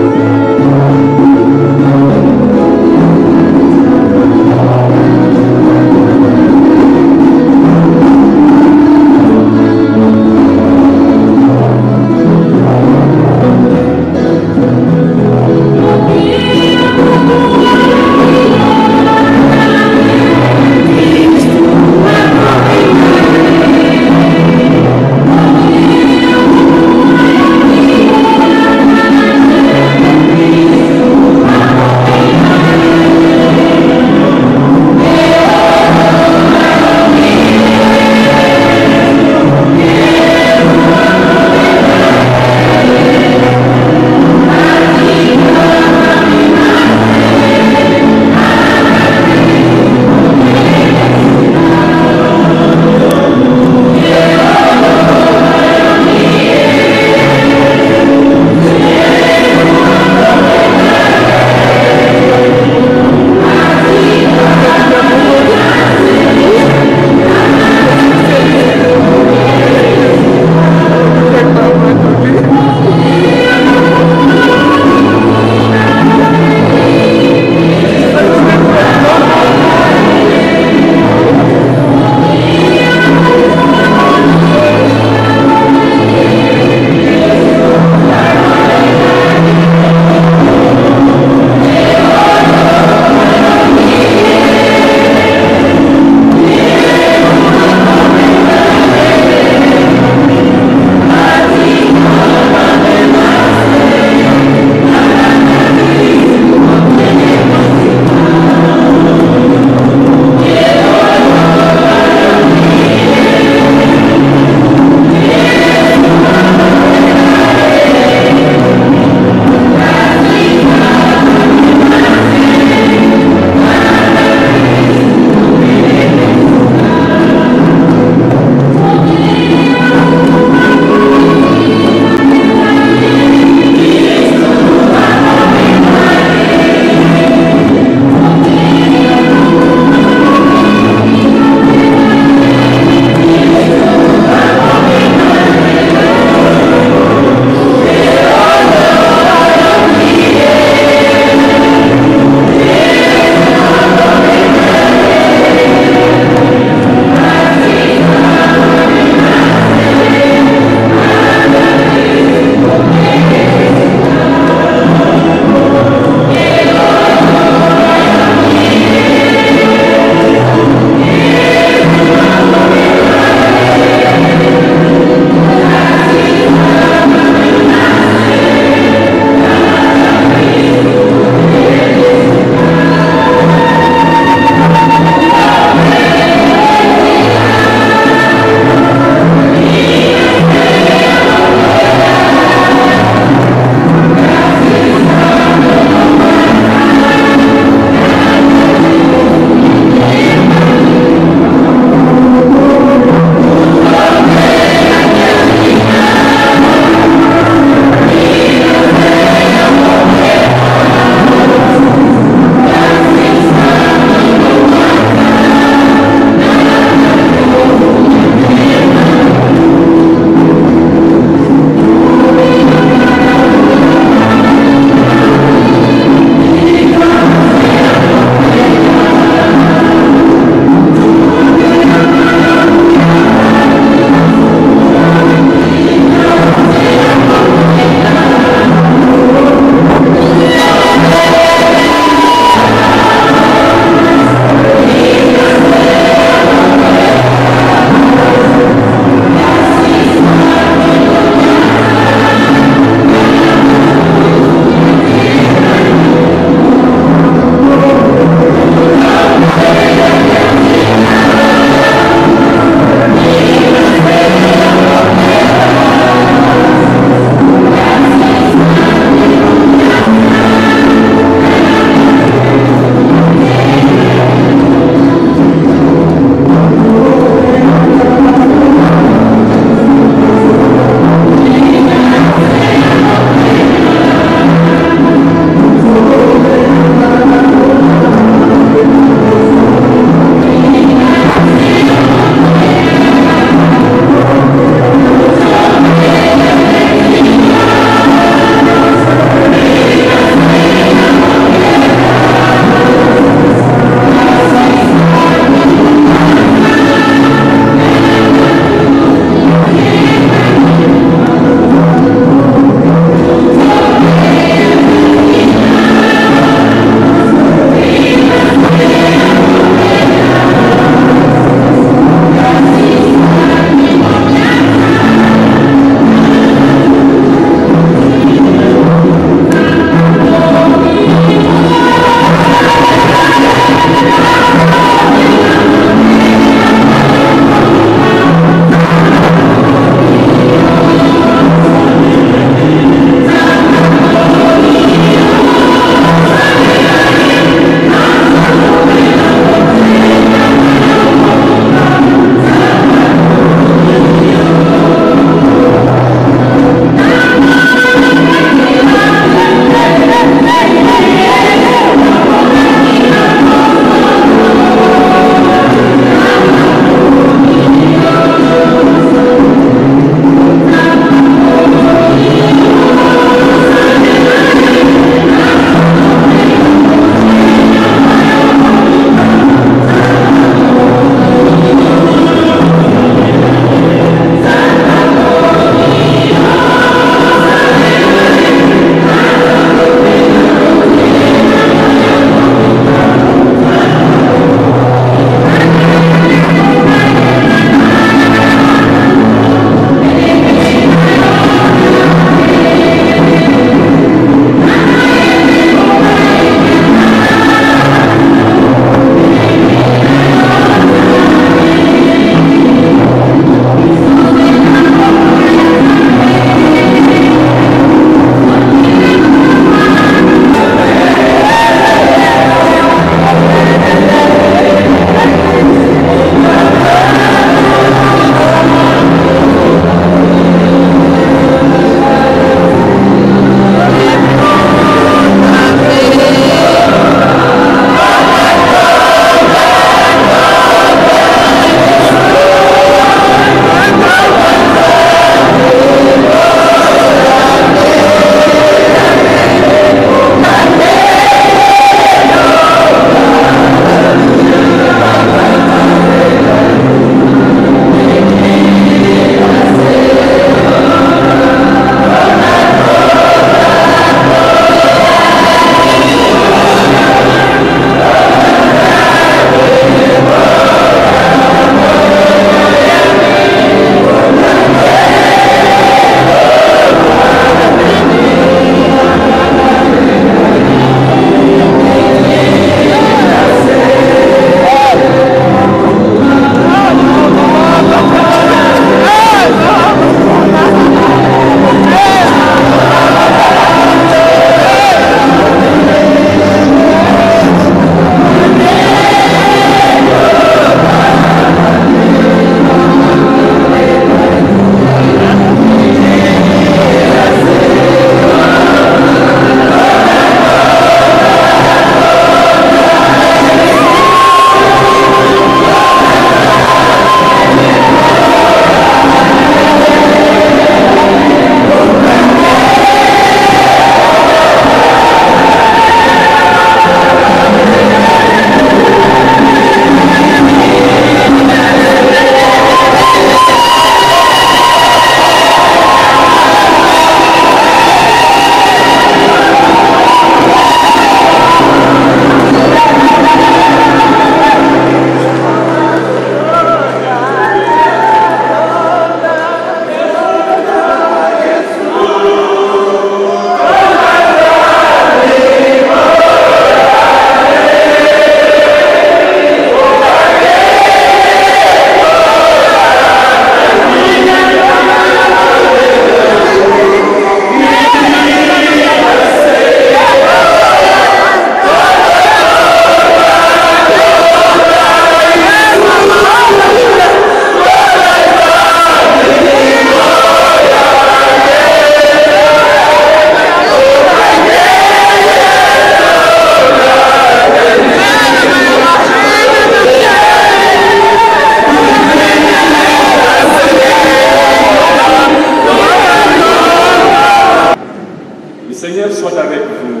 Seigneur soit avec vous.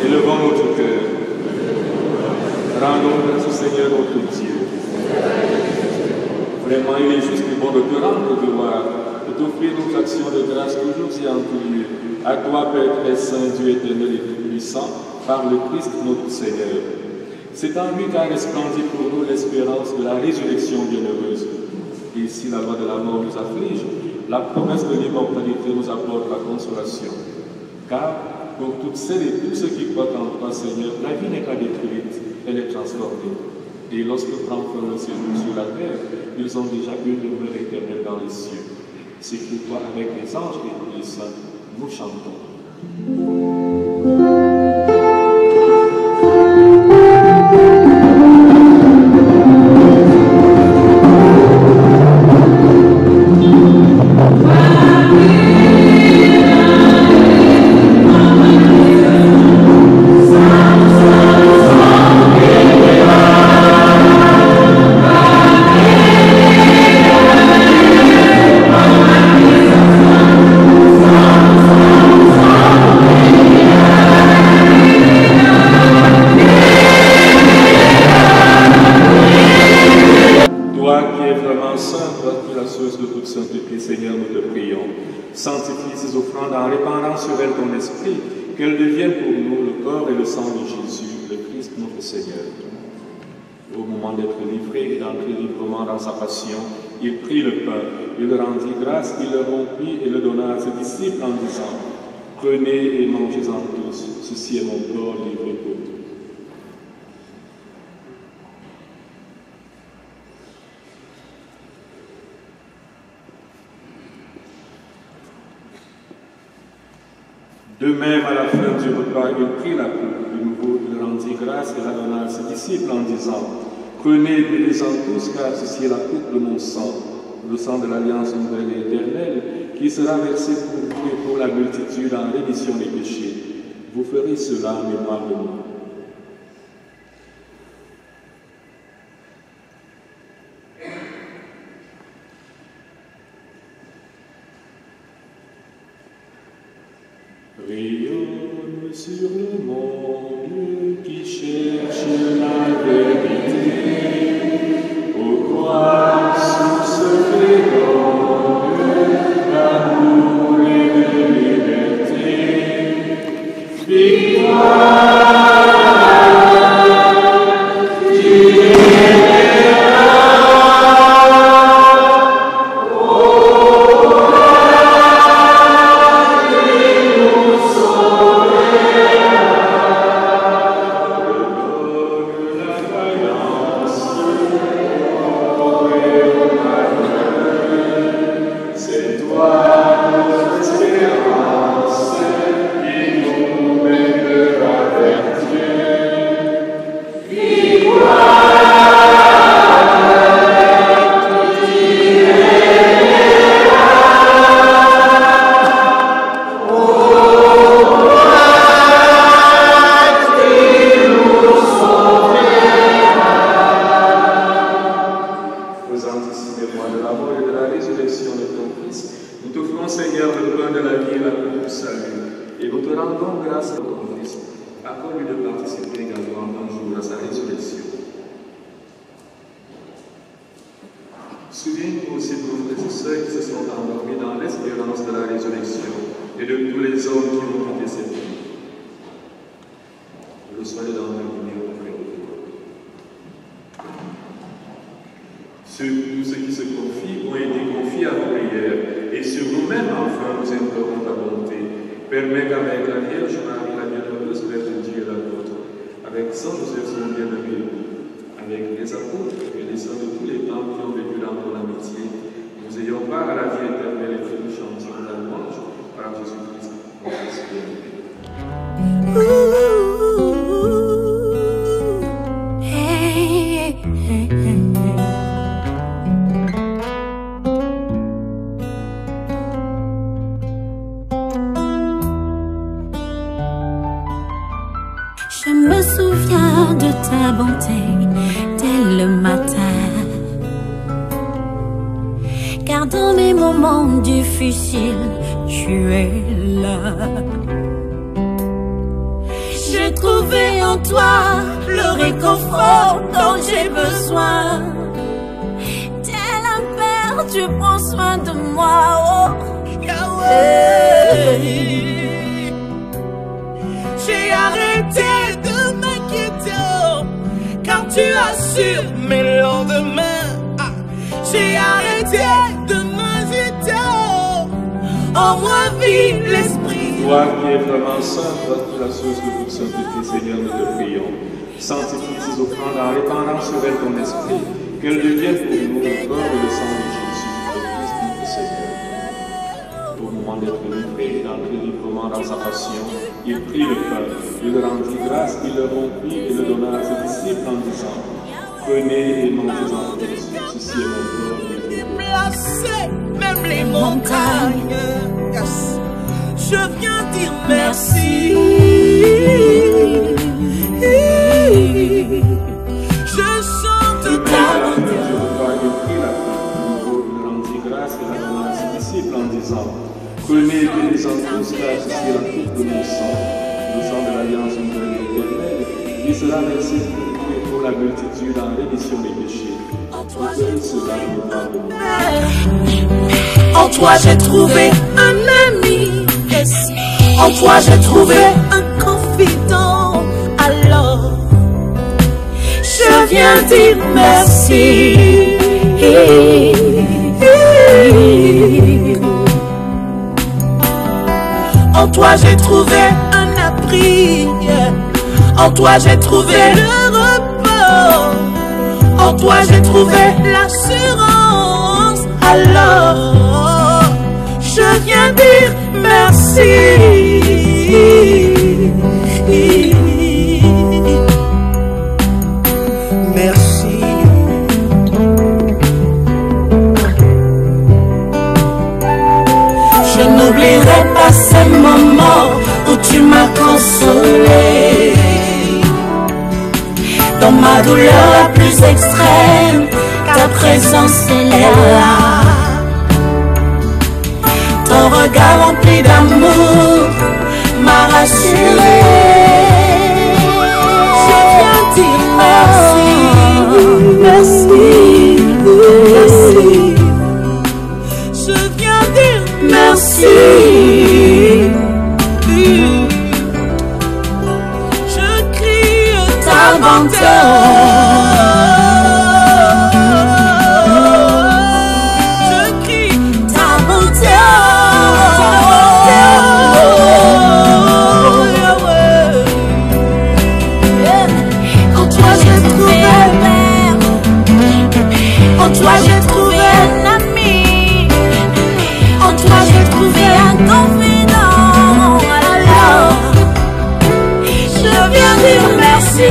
Élevons notre cœur. Rendons grâce au Seigneur notre Dieu. Vraiment, il est juste et bon de te rendre gloire, de t'offrir nos actions de grâce toujours et en tout lieu. À toi, Père très saint, Dieu éternel et tout-puissant, par le Christ notre Seigneur. C'est en lui qu'a resplendi pour nous l'espérance de la résurrection bienheureuse. Et si la loi de la mort nous afflige, la promesse de l'immortalité nous apporte la consolation. Car pour toutes celles et tous ceux qui croient en toi, Seigneur, la vie n'est pas détruite, elle est transformée. Et lorsque prend fin le séjour sur la terre, ils ont déjà une demeure éternelle dans les cieux. C'est pourquoi, avec les anges et les saints, nous chantons. Sanctifie ces offrandes en répandant sur elles ton esprit, qu'elles deviennent pour nous le corps et le sang de Jésus, le Christ notre Seigneur. Au moment d'être livré et d'entrer librement dans sa passion, il prit le pain, il rendit grâce, il le rompit et le donna à ses disciples en disant: prenez et mangez-en tous, ceci est mon corps livré pour vous. De même, à la fin du repas, il prit la coupe. De nouveau, il rendit grâce et la donna à ses disciples en disant: prenez et buvez-en tous, car ceci est la coupe de mon sang, le sang de l'alliance nouvelle et éternelle, qui sera versé pour vous et pour la multitude en rémission des péchés. Vous ferez cela en mémoire de moi. Rayonne sur le monde qui cherche la vérité, ô croix, source féconde d'amour et de liberté. Victoire, tu Souviens-nous aussi de nos frères et sœurs qui se sont endormis dans l'espérance de la résurrection et de tous les hommes qui ont quitté cette vie. Reçois-les dans la lumière auprès de toi. Sur tous ceux qui se confient ont été confiés à vos prières, et sur nous-mêmes, enfin, nous implorons ta bonté. Permets qu'avec la Vierge Marie, la bienheureuse Mère de Dieu et la vôtre, avec Saint Joseph, son bien-aimé, avec les apôtres et les saints de tous les temps qui ont vécu dans ton amitié, nous ayons part à la vie éternelle et que nous chantions la louange par Jésus-Christ, notre Fils bien-aimé. Je me souviens de ta bonté dès le matin, car Dans mes moments difficiles, tu es là. J'ai trouvé en toi le réconfort dont j'ai besoin. Tel un père, tu prends soin de moi, oh Yahweh. J'ai arrêté de m'inquiéter, car tu assures mes lendemains. J'ai arrêté de m'inquiéter, en moi vit l'esprit. Toi qui es vraiment saint, toi qui es la source de toute sainteté, Seigneur, nous te prions. Sanctifie ces offrandes en répandant sur elles ton esprit, qu'elles deviennent pour nous le corps et le sang de Jésus, le Christ notre Seigneur. Au moment d'être livré et d'entrer librement dans sa passion, il prit le pain, il rendit grâce, il le rompit et le donna à ses disciples en disant: prenez et mangez-en tous, ceci est mon corps. Déplacer même les montagnes, yes. Je viens dire merci. Je chante ta bonté. Il prit la coupe, il rendit grâce et la donna à ses disciples en disant: prenez et buvez-en tous, car ceci est la coupe de mon sang, le sang de l'alliance nouvelle et éternelle, qui sera versé pour la multitude en rémission des péchés. En toi j'ai trouvé un ami, yes. En toi j'ai trouvé un confident. Alors je viens dire merci. En toi j'ai trouvé un abri, yeah. En toi j'ai trouvé le repos. En toi j'ai trouvé l'assurance. Alors je viens dire merci. Merci. Je n'oublierai pas ces moments où tu m'as consolé. Dans ma douleur la plus extrême, ta présence est là. Ton regard rempli d'amour m'a rassuré. Je viens dire merci, merci, merci. Je viens dire merci. Je crie ta bonté. En toi j'ai trouvé un ami, en toi j'ai trouvé un confident. Alors je viens dire merci.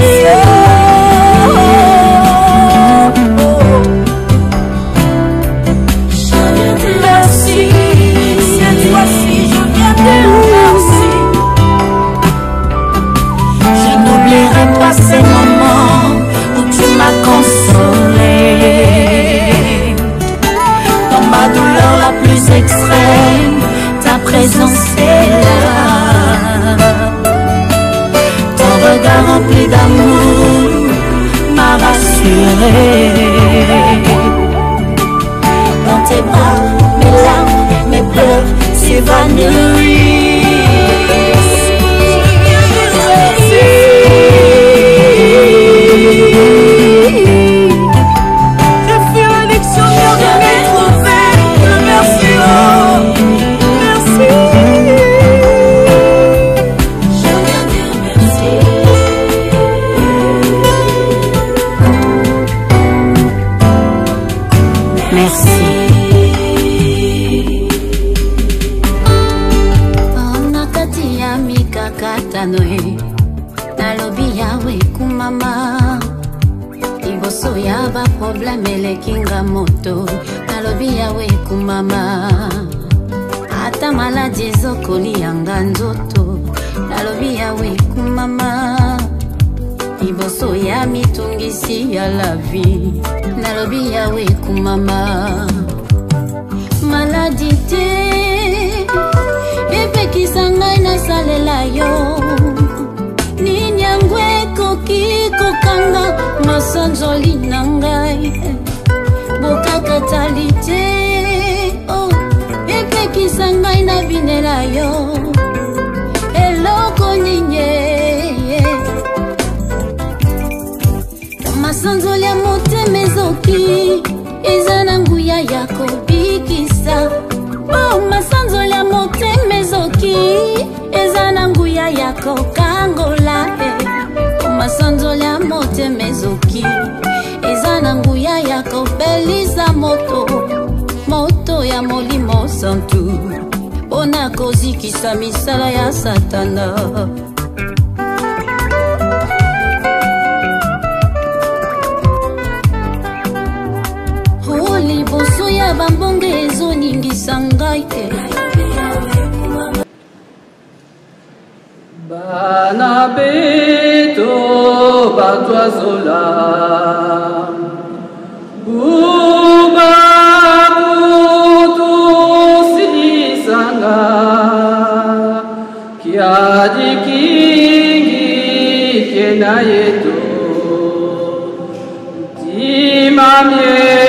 Je viens dire merci. Cette fois-ci je viens dire merci. Je n'oublierai pas ces moments où tu m'as consolé. Ma douleur la plus extrême, ta présence est là. Ton regard rempli d'amour m'a rassuré. Dans tes bras, mes larmes, mes pleurs s'évanouissent. Nalobi yawe kumama Iboso yaba probleme lekinga moto Nalobi yawe kumama Ata maladi zokoli yanga nzoto Nalobi yawe kumama Iboso ya mitungisi ya la vie Nalobi yawe kumama maladi te epekisa ngai nasalela yo nini yango ekoki kokanga masanzoli na ngai bokakatali te epekisa ngai nabinela yo eloko nini masanzoli ya motema ezoki eza na nguya ya kobikisa masanzoli ya motema ezoki eza na nguya ya kokangola masanzoli ya motema ezoki eza na nguya ya kopelisa moto ya molimo santu mpona kozikisa misala ya satana. Liboso ya bambonge ezoningisa ngai te bana beto batwazola buba mutu silisanga kiadikingi kiena yetu timamieto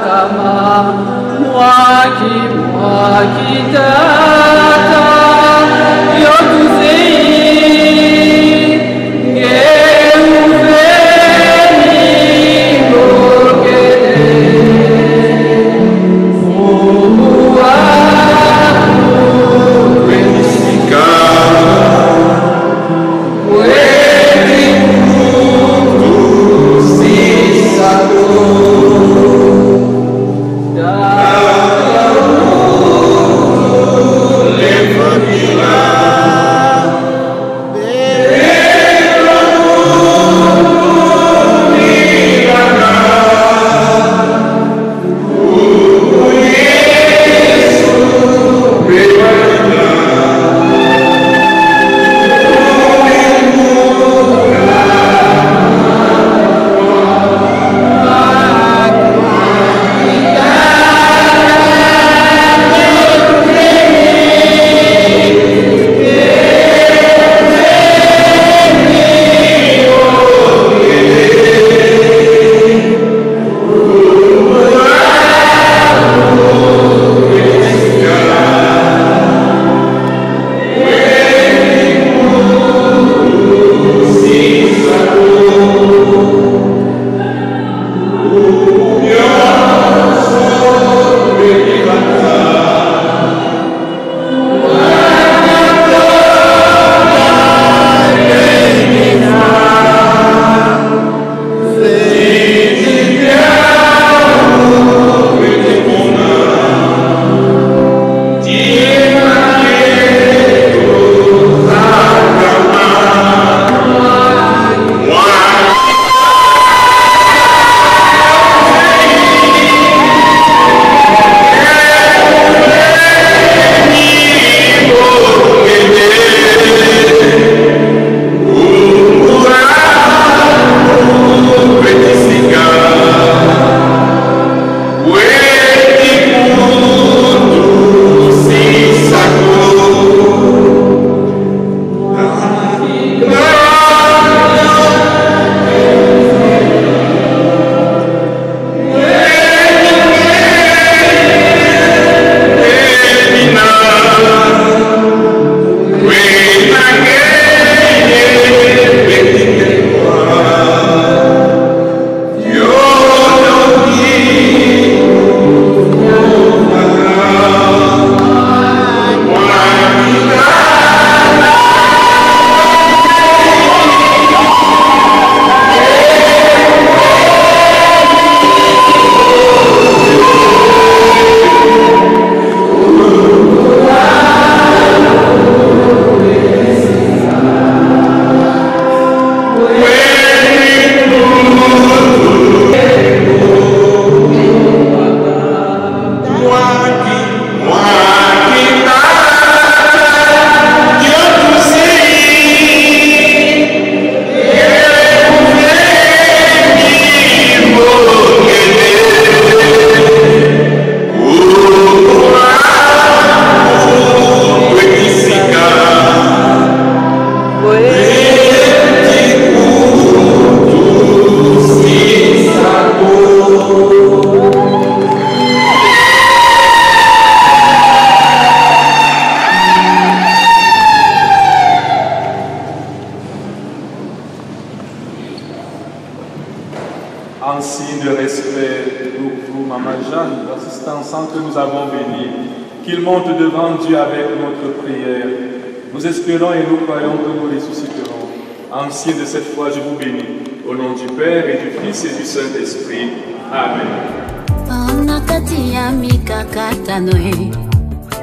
kama mwaki tata yotuzei ngeuveni ngogele umuwaku wenisika weni mungu sisako vie, qu'il monte devant Dieu avec notre prière. Nous espérons et nous croyons que nous ressusciterons. Ancien de cette foi, je vous bénis. Au nom du Père et du Fils et du Saint-Esprit. Amen.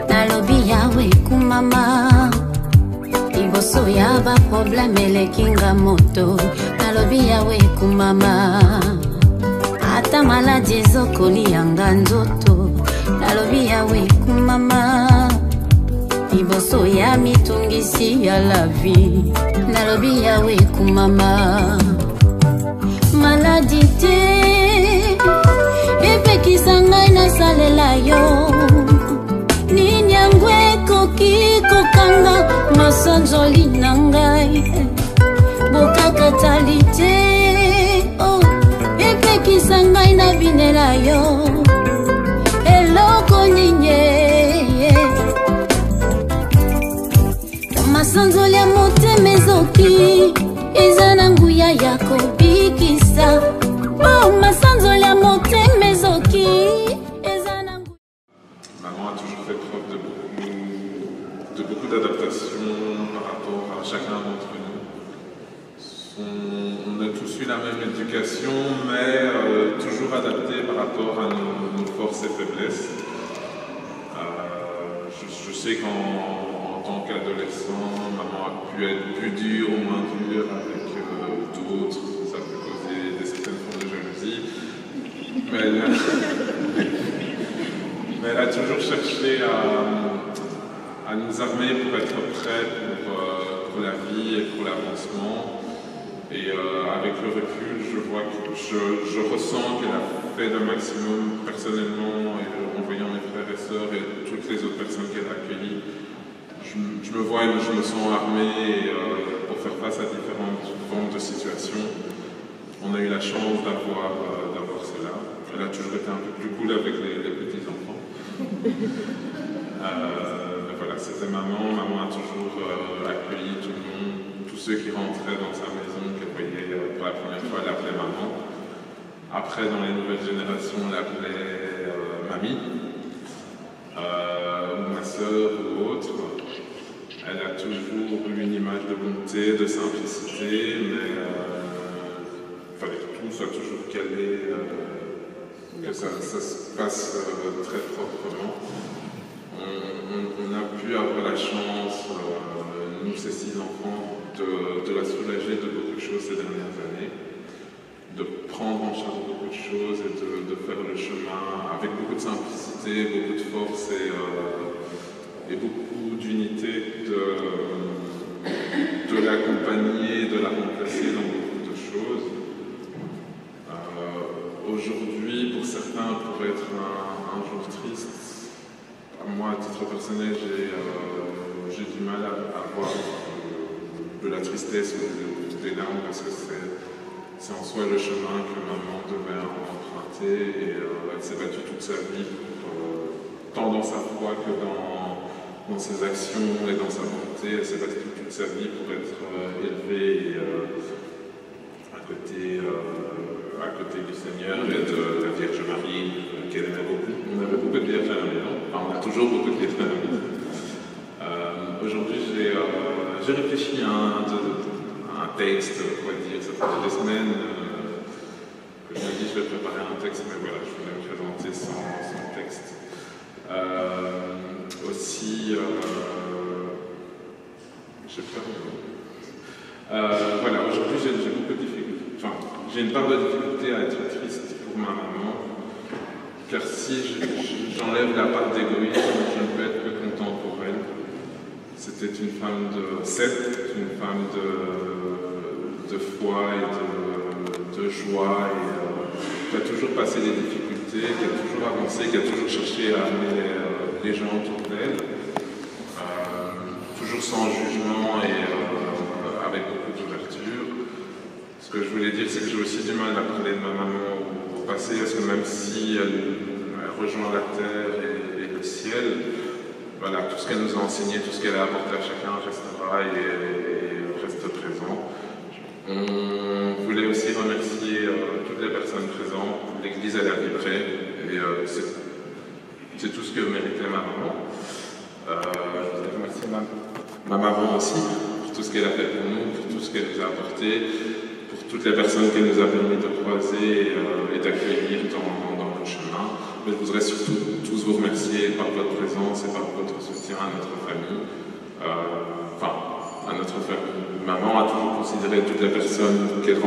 Nalobi yawe kumama Iboso yaba probleme lekinga moto Nalobi yawe kumama Ata maladi zokoli yanga nzoto Nalobi yawe kumama Iboso ya mitungisi ya la vie Nalobi yawe kumama Maladi te Epekisa ngai na salela yo Ninyangwe koki kokanga masonzoli nangai Bokakatali te Oh, epekisa ngai na binela yo Eloko ninye Masonzoli ya motema ezoki Eza na nguya ya kobikisa Oh, masonzoli ya motema ezoki Maman a toujours fait preuve de beaucoup d'adaptation par rapport à chacun d'entre nous. On a tous eu la même éducation, mais toujours adaptée par rapport à nos forces et faiblesses. Je sais qu'en tant qu'adolescent, maman a pu être plus dure ou moins dure avec d'autres. Ça peut causer certaines formes de jalousie. Mais elle a toujours cherché à nous armer pour être prêts pour la vie et pour l'avancement. Et avec le recul, je ressens qu'elle a fait le maximum personnellement et en voyant mes frères et sœurs et toutes les autres personnes qu'elle a accueillies. Je me vois et je me sens armé pour faire face à différentes formes de situations. On a eu la chance d'avoir cela. Elle a toujours été un peu plus cool avec les petits-enfants. Voilà, c'était maman. Maman a toujours accueilli tout le monde, tous ceux qui rentraient dans sa maison, qu'elle voyait pour la première fois, elle appelait maman. Après, dans les nouvelles générations, on l'appelait mamie, ou ma soeur, ou autre. Elle a toujours eu une image de bonté, de simplicité, mais il fallait que tout soit toujours calé. Que ça se passe très proprement. On a pu avoir la chance, nous ces 6 enfants, de la soulager de beaucoup de choses ces dernières années, de prendre en charge beaucoup de choses et de faire le chemin avec beaucoup de simplicité, beaucoup de force et beaucoup d'unité, de l'accompagner, de la remplacer dans beaucoup de choses. Aujourd'hui, pour certains, pourrait être un jour triste. Moi, à titre personnel, j'ai du mal à voir de la tristesse ou des larmes parce que c'est en soi le chemin que maman devait emprunter et elle s'est battue toute sa vie tant dans sa foi que dans ses actions et dans sa volonté. Elle s'est battue toute sa vie pour être élevée et à côté du Seigneur et de la Vierge Marie qu'elle aimait beaucoup. On avait beaucoup de vierges à la maison, enfin on a toujours beaucoup de vierges à la maison. Aujourd'hui j'ai réfléchi à un texte, quoi dire, ça fait 2 semaines que je me dis je vais préparer un texte, mais voilà, je voulais me présenter sans texte. Aussi, j'ai peur de... voilà, aujourd'hui j'ai beaucoup de difficultés. Enfin, j'ai une part de difficulté à être triste pour ma maman, car si j'enlève la part d'égoïsme, je ne peux être que content pour elle. C'était une femme une femme de foi et de joie, et qui a toujours passé des difficultés, qui a toujours avancé, qui a toujours cherché à amener les gens autour d'elle, toujours sans jugement et avec beaucoup d'ouverture. Ce que je voulais dire, c'est que j'ai aussi du mal à parler de ma maman au passé, parce que même si elle rejoint la terre et le ciel, voilà, tout ce qu'elle nous a enseigné, tout ce qu'elle a apporté à chacun restera et reste présent. On voulait aussi remercier toutes les personnes présentes. L'église, elle a vibré, et c'est tout ce que méritait ma maman. Je voudrais remercier ma maman aussi pour tout ce qu'elle a fait pour nous, pour tout ce qu'elle nous a apporté, pour toutes les personnes qu'elle nous a permis de croiser et d'accueillir dans notre chemin. Mais je voudrais surtout tous vous remercier par votre présence et par votre soutien à notre famille. À notre famille. Maman a toujours considéré toutes les personnes qu'elle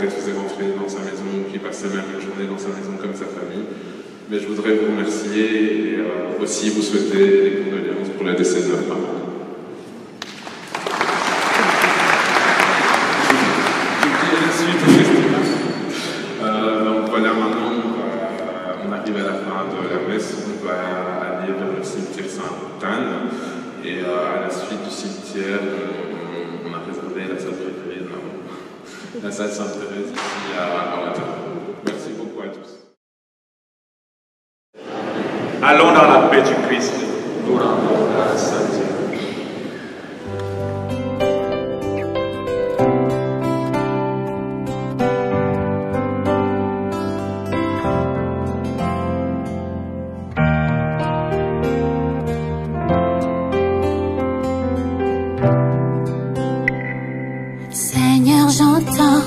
faisait rentrer dans sa maison, qui passaient même une journée dans sa maison comme sa famille. Mais je voudrais vous remercier et aussi vous souhaiter des condoléances pour le décès de notre maman. Donc voilà, maintenant on arrive à la fin de la messe, on va aller vers le cimetière Sainte-Anne et à la suite du cimetière, on a réservé la salle préférée de maman, la salle Sainte-Thérèse ici à Waterloo. Merci beaucoup à tous. Allons dans la paix du Christ. Nous rendons grâce à Dieu. Seigneur, j'entends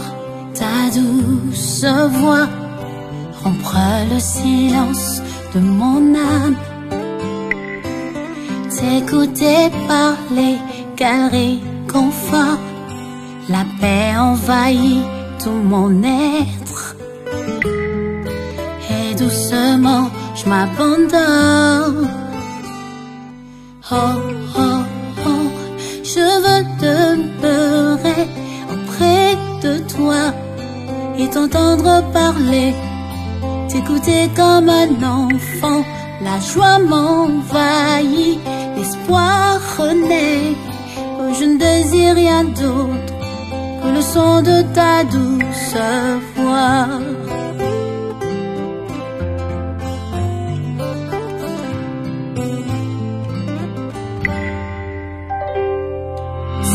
ta douce voix rompre le silence de mon âme. T'écouter parler, quel réconfort. La paix envahit tout mon être. Et doucement, je m'abandonne. Oh, oh, oh, je veux demeurer auprès de toi et t'entendre parler. T'écouter comme un enfant, la joie m'envahit, l'espoir renaît. Oh, je ne désire rien d'autre que le son de ta douce voix.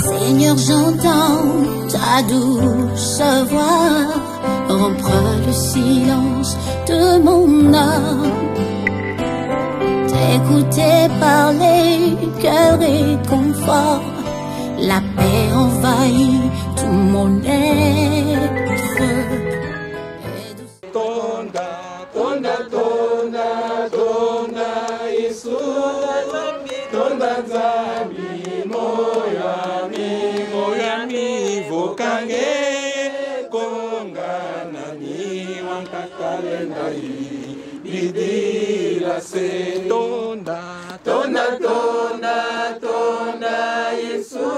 Seigneur, j'entends ta douce voix rompre le silence de mon âme. T'écouter parler, quel réconfort. La paix envahit tout mon être. Tonda, tonda, tonda, tonda, Yesu, tonda Nzambi, moyami, moyami, vokange, konga nani, wankakale nai, bidira se, tonda, tonda, tonda, tonda, Yesu,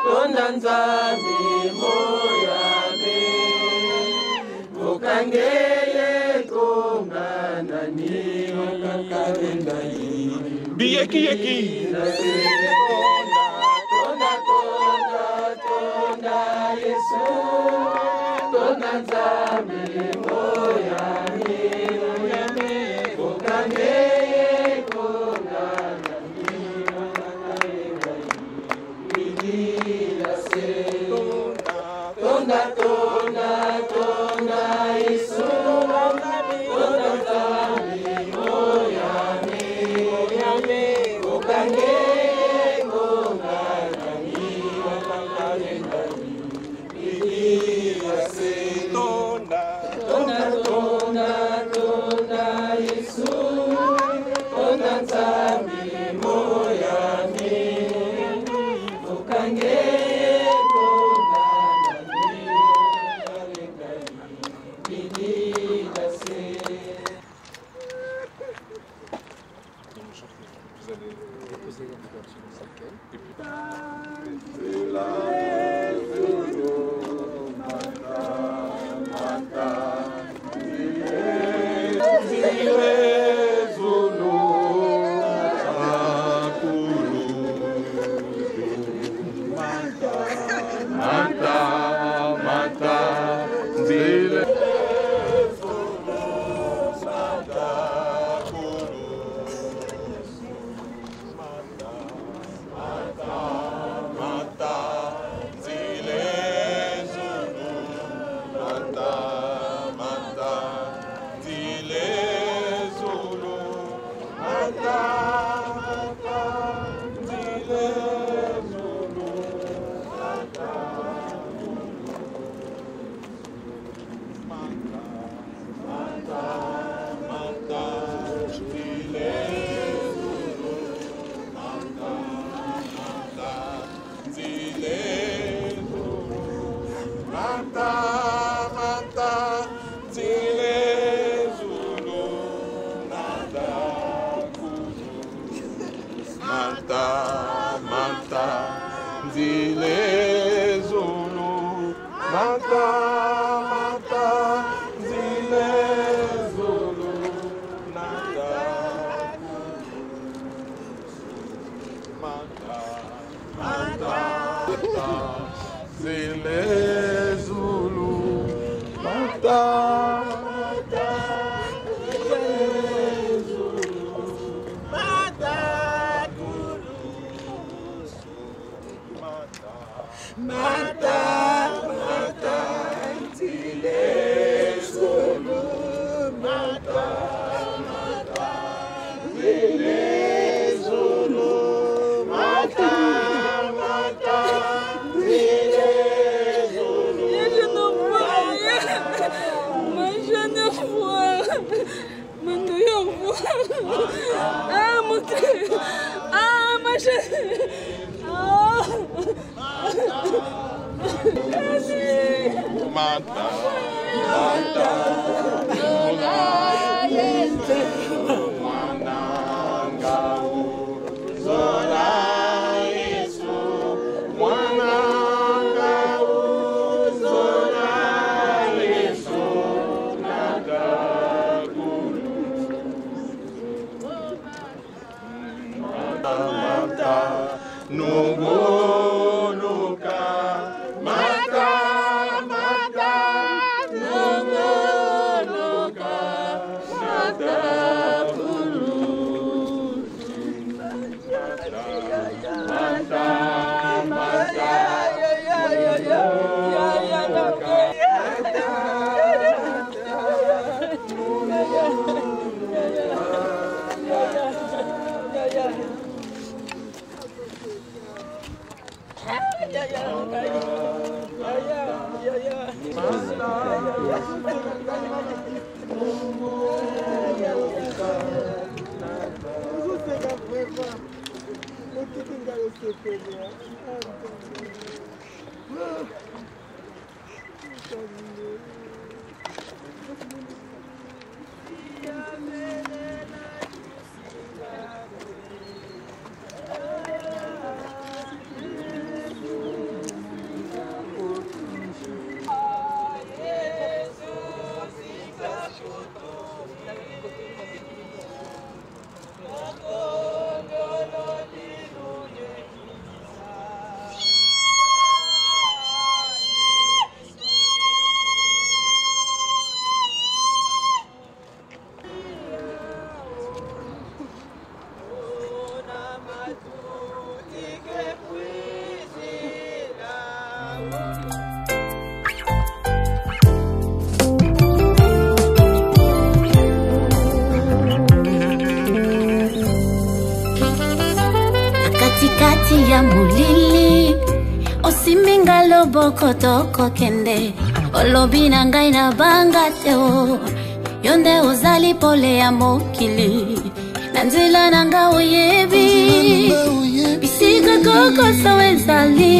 tonda Nzambi, moyami, Kangeye konga nani wakakale nai biyeki yeki tonda tonda tonda Yesu tonda Nzambi moyami moyami kangeye konga nani wakakale nai biyira se tonda tonda tonda Yesu tonda Nzambi moyami moyami okangeye konga nani wakakale nani biyira se tonda tonda tonda tonda Yesu tonda Nzambi moyami okangeye konga nani wakakale nani biyira se. Vous allez déposer la couverture de laquelle et puis Mata, Mata, Zile Zulu, Mata, Mata, Zile Zulu, Nada, Mata, Mata, Zile Zulu, Mata, Mata, Mata, mata, Zile Zulu, mata, mata, Zile Zulu, mata, mata, Zile Zulu. Je ne vois rien, mais je ne vois, mais ne vois. Ah mon Dieu, ah ma chérie, ah. Mata, Mata, Zola, Mwanangau, Zola, Yesu, Mwanangau, Zola, Yesu, Nagagulu. Mata, Mata, Nunguluka, Mata, Mata, Nunguluka, Mata, Gulu. Mata, Mata, Katikati ya mulili osiminga loboko toko kende olobi na ngai na banga te o yonde ozali pole ya mokili na nzela na nga oyebi bisika kokoso ezali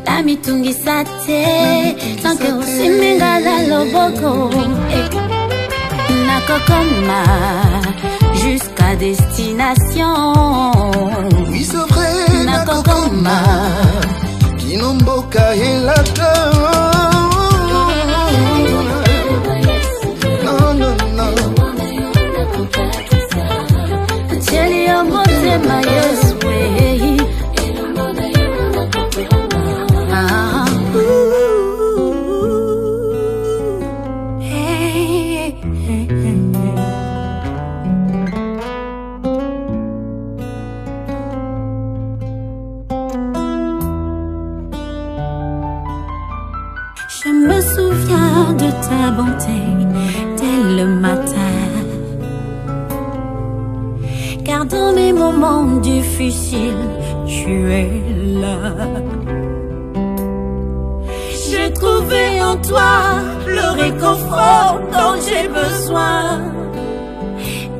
na mitungisa te tanke osiminga la loboko nakokoma jusqu'à destination. Oui, c'est vrai, nakokoma Kinomboka et la non, non, non. Cheli ya motema Yesu Je me souviens de ta bonté dès le matin, car dans mes moments difficiles, tu es là. J'ai trouvé en toi le réconfort dont j'ai besoin.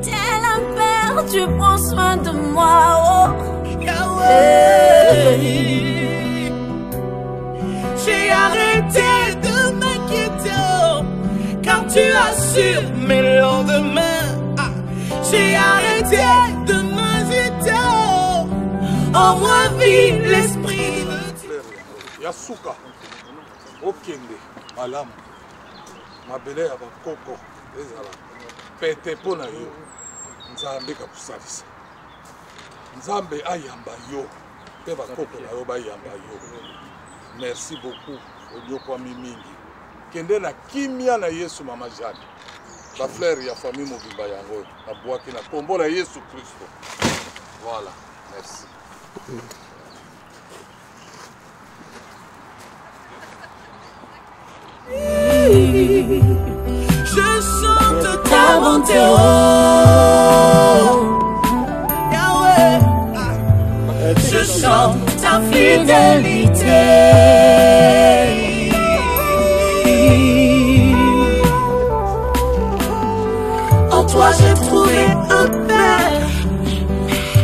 Tel un père, tu prends soin de moi, oh Yahweh. J'ai arrêté de m'inquiéter, car tu assures mes lendemains. J'ai arrêté de m'inquiéter, en revit l'esprit de Dieu. Yasuka, okende, malamu, mabele ya bakoko, ezala, pete po na yo, nzambe kakusalisa. Nzambe ayamba yo, pe bakoko na yo bayamba yo. Merci beaucoup, onyokwami mingi. Kende na kimia na Yesu Mama Jeanne. La fleur ya famille mobimba yango, na boaki na kombo na Yesu Christo. Voilà, merci. Je chante ta bonté, oh Yahweh. Je chante ta fidélité. En toi j'ai trouvé un père.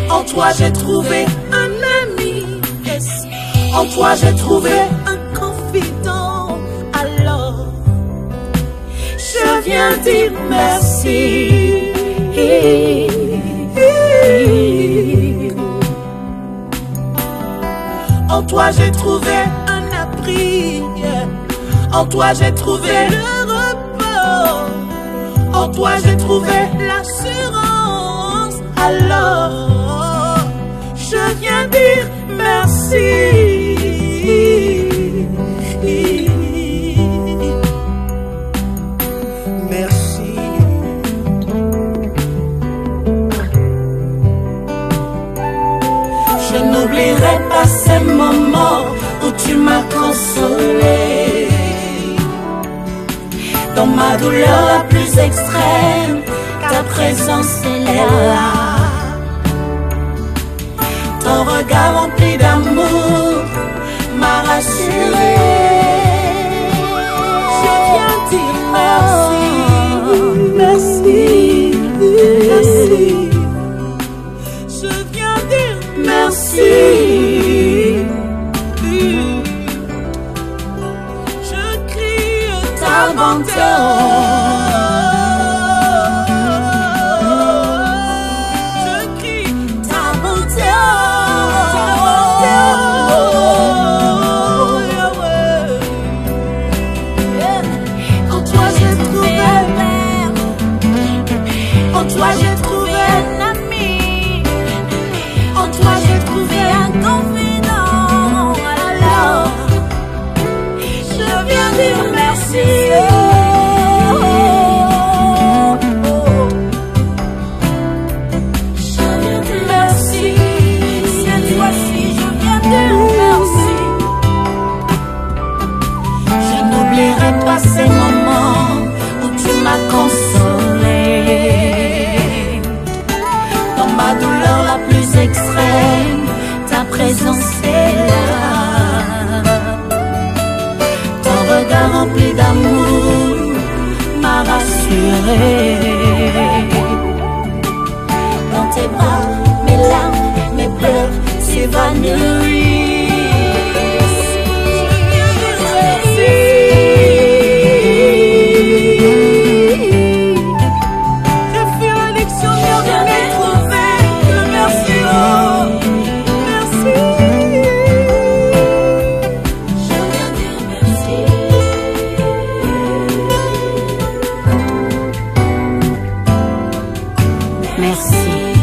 En toi j'ai trouvé un ami. En toi j'ai trouvé un confident. Alors je viens dire merci. En toi j'ai trouvé un abri. En toi j'ai trouvé le repos. En toi j'ai trouvé l'assurance. Alors je viens dire merci. Merci. Je n'oublierai pas ces moments où tu m'as consolé. Dans ma douleur la plus extrême, ta présence est là. Ton regard rempli d'amour m'a rassuré. Je viens dire merci, merci, merci. Je viens dire merci. Je crie ta bonté. En toi j'ai trouvé un ami. En toi j'ai trouvé un confident. Alors je viens dire merci. Je viens dire merci. Cette fois-ci je viens dire merci. Je n'oublierai pas ces moments où tu m'as consolé. Ma douleur la plus extrême, ta présence est là. Ton regard rempli d'amour m'a rassuré. Dans tes bras, mes larmes, mes pleurs s'évanouissent. Merci.